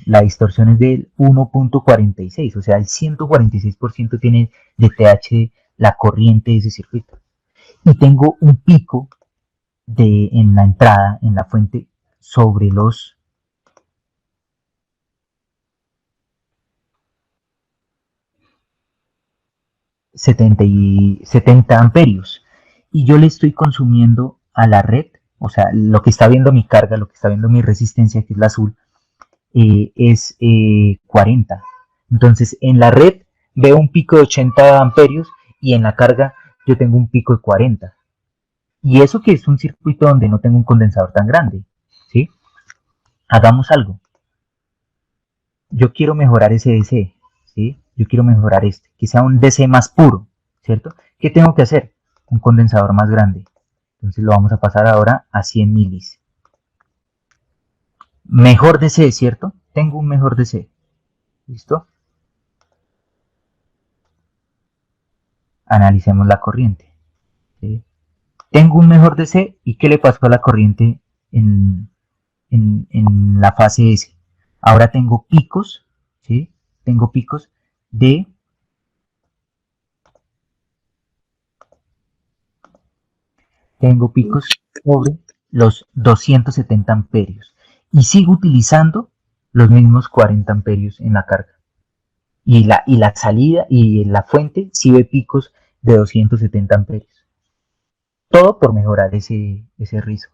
la distorsión es del 1.46, o sea, el 146% tiene de THD la corriente de ese circuito. Y tengo un pico en la entrada, en la fuente, sobre los 70 amperios. Y yo le estoy consumiendo a la red, o sea, lo que está viendo mi carga, lo que está viendo mi resistencia, que es la azul, es 40. Entonces, en la red veo un pico de 80 amperios y en la carga yo tengo un pico de 40. Y eso que es un circuito donde no tengo un condensador tan grande, ¿sí? Hagamos algo. Yo quiero mejorar ese DC, ¿sí? Yo quiero mejorar que sea un DC más puro, ¿cierto? ¿Qué tengo que hacer? Un condensador más grande. Entonces lo vamos a pasar ahora a 100 milis. Mejor DC, ¿cierto? Tengo un mejor DC. ¿Listo? Analicemos la corriente, ¿sí? Tengo un mejor DC y ¿qué le pasó a la corriente en la fase S? Ahora tengo picos, ¿sí? Tengo picos de sobre los 270 amperios y sigo utilizando los mismos 40 amperios en la carga. Y la salida y la fuente sí ve picos de 270 amperios. Todo por mejorar ese rizo.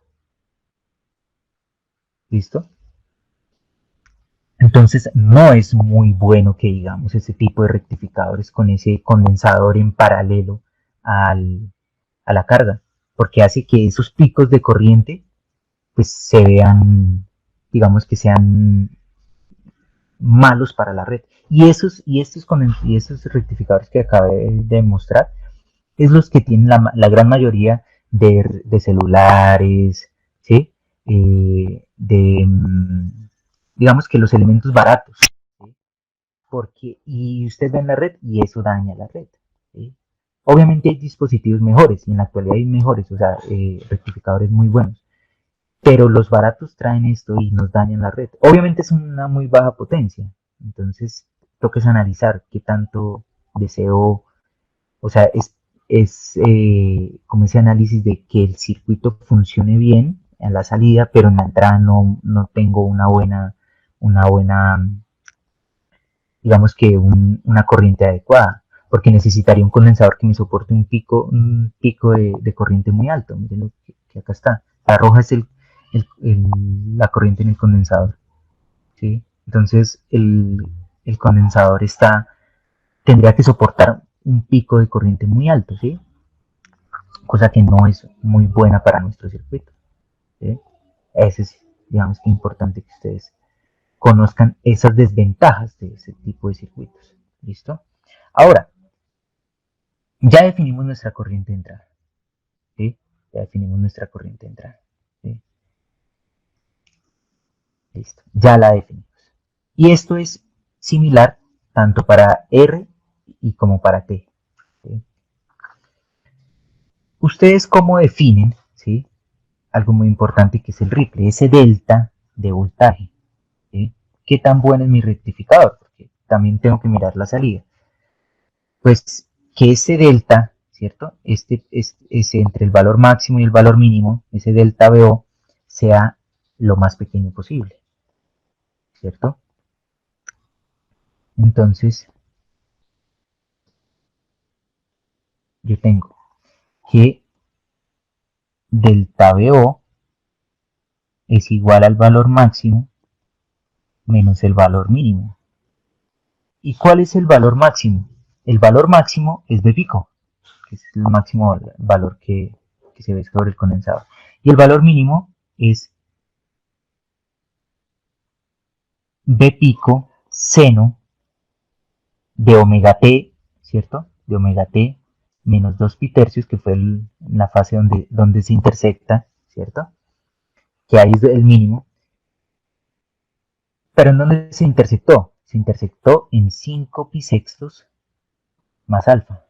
¿Listo? Entonces no es muy bueno que digamos ese tipo de rectificadores con ese condensador en paralelo a la carga, porque hace que esos picos de corriente pues se vean, digamos que sean malos para la red. Y esos rectificadores que acabé de mostrar es los que tienen la gran mayoría de celulares, ¿sí? Digamos que los elementos baratos, ¿sí? Y usted ve en la red y eso daña la red, ¿sí? Obviamente hay dispositivos mejores y en la actualidad hay mejores, o sea, rectificadores muy buenos, pero los baratos traen esto y nos dañan la red. Obviamente es una muy baja potencia, entonces toca analizar qué tanto deseo, o sea, es como ese análisis de que el circuito funcione bien en la salida, pero en la entrada no tengo una buena, digamos que una corriente adecuada, porque necesitaría un condensador que me soporte un pico de corriente muy alto. Miren lo que acá está. La roja es la corriente en el condensador, ¿sí? Entonces el condensador tendría que soportar un pico de corriente muy alto, ¿sí? Cosa que no es muy buena para nuestro circuito, ¿sí? Eso es, digamos que importante que ustedes conozcan esas desventajas de ese tipo de circuitos. ¿Listo? Ahora, ya definimos nuestra corriente de entrada, ¿sí? Ya definimos nuestra corriente de entrada, ¿sí? Listo, ya la definimos. Y esto es similar tanto para R y como para T, ¿sí? ¿Ustedes cómo definen, ¿sí? algo muy importante que es el ripple, ese delta de voltaje. ¿Sí? ¿Qué tan bueno es mi rectificador? Porque también tengo que mirar la salida. Pues que ese delta, ¿cierto? Ese entre el valor máximo y el valor mínimo, ese delta BO, sea lo más pequeño posible, ¿cierto? Entonces, yo tengo que delta BO es igual al valor máximo menos el valor mínimo. ¿Y cuál es el valor máximo? El valor máximo es B pico, que es el máximo valor que se ve sobre el condensador. Y el valor mínimo es B pico seno de omega t, ¿cierto? De omega t menos 2 pi tercios, que fue la fase donde se intersecta, ¿cierto? Que ahí es el mínimo. Pero ¿en dónde se intersectó? Se intersectó en 5 pi sextos más alfa.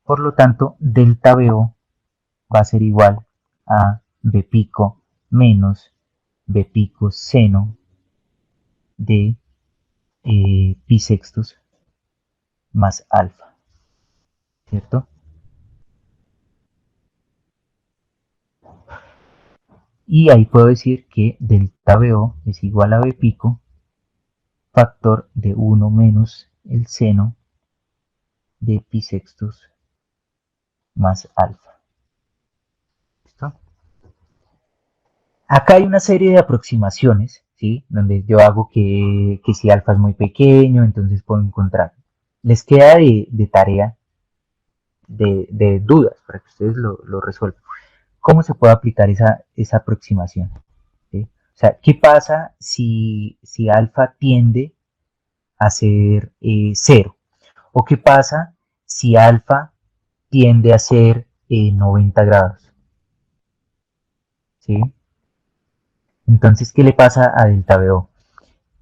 Por lo tanto, delta BO va a ser igual a B pico menos B pico seno de pi sextos más alfa, ¿cierto? Y ahí puedo decir que delta BO es igual a B pico factor de 1 menos el seno de pi sextos más alfa. ¿Listo? Acá hay una serie de aproximaciones, ¿sí? Donde yo hago que si alfa es muy pequeño, entonces puedo encontrar. Les queda de tarea, de dudas, para que ustedes lo resuelvan. ¿Cómo se puede aplicar esa aproximación? ¿Sí? O sea, ¿qué pasa si alfa tiende a ser 0? ¿O qué pasa si alfa tiende a ser 90 grados? ¿Sí? Entonces, ¿qué le pasa a delta BO?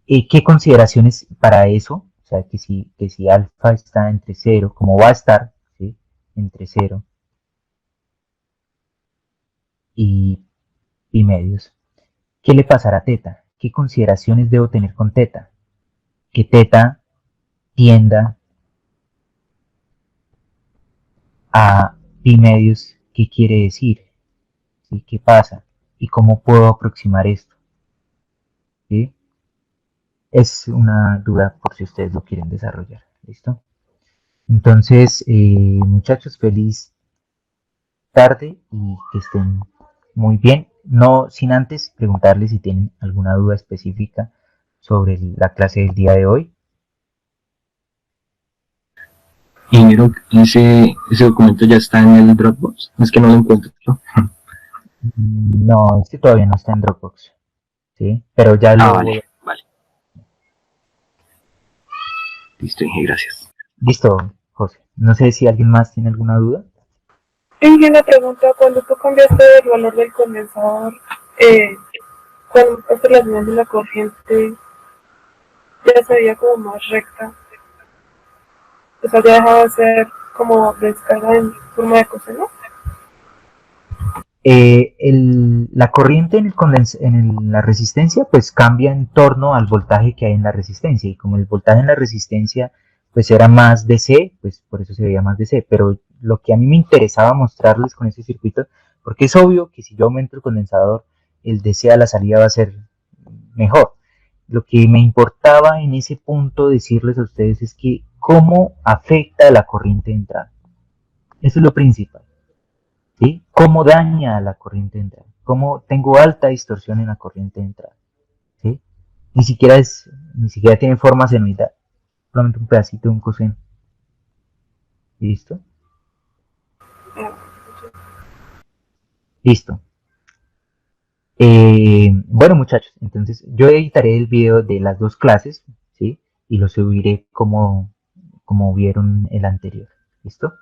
¿Qué consideraciones para eso? O sea, que si alfa está entre 0, como va a estar, ¿sí? Entre 0 y medios. ¿Qué le pasará a teta? ¿Qué consideraciones debo tener con teta? Que teta tienda a pi medios, ¿qué quiere decir? ¿Sí? ¿Qué pasa? ¿Y cómo puedo aproximar esto? ¿Sí? Es una duda por si ustedes lo quieren desarrollar. ¿Listo? Entonces, muchachos, feliz tarde y que estén muy bien. No sin antes preguntarles si tienen alguna duda específica sobre la clase del día de hoy. Ingeniero, ese documento ya está en el Dropbox. Es que no lo encuentro, ¿no? No, este todavía no está en Dropbox. ¿Sí? Pero ya lo... Vale. Listo, Inge, gracias. Listo, José. No sé si alguien más tiene alguna duda. Inge, una pregunta, cuando tú cambiaste el valor del condensador, cuando pasaste la señal de la corriente, ya se veía como más recta. O sea, ya dejaba de ser como descarga en forma de coseno. La corriente en la resistencia pues cambia en torno al voltaje que hay en la resistencia, y como el voltaje en la resistencia pues era más DC, pues por eso se veía más DC. Pero lo que a mí me interesaba mostrarles con este circuito, porque es obvio que si yo aumento el condensador, el DC a la salida va a ser mejor. Lo que me importaba en ese punto decirles a ustedes es que cómo afecta la corriente de entrada. Eso es lo principal. ¿Sí? ¿Cómo daña a la corriente de entrada? ¿Cómo tengo alta distorsión en la corriente de entrada? ¿Sí? Ni siquiera tiene forma senoidal, solamente un pedacito de un coseno. ¿Listo? Listo. Bueno, muchachos, entonces yo editaré el video de las dos clases, ¿sí? Y lo subiré como vieron el anterior. ¿Listo?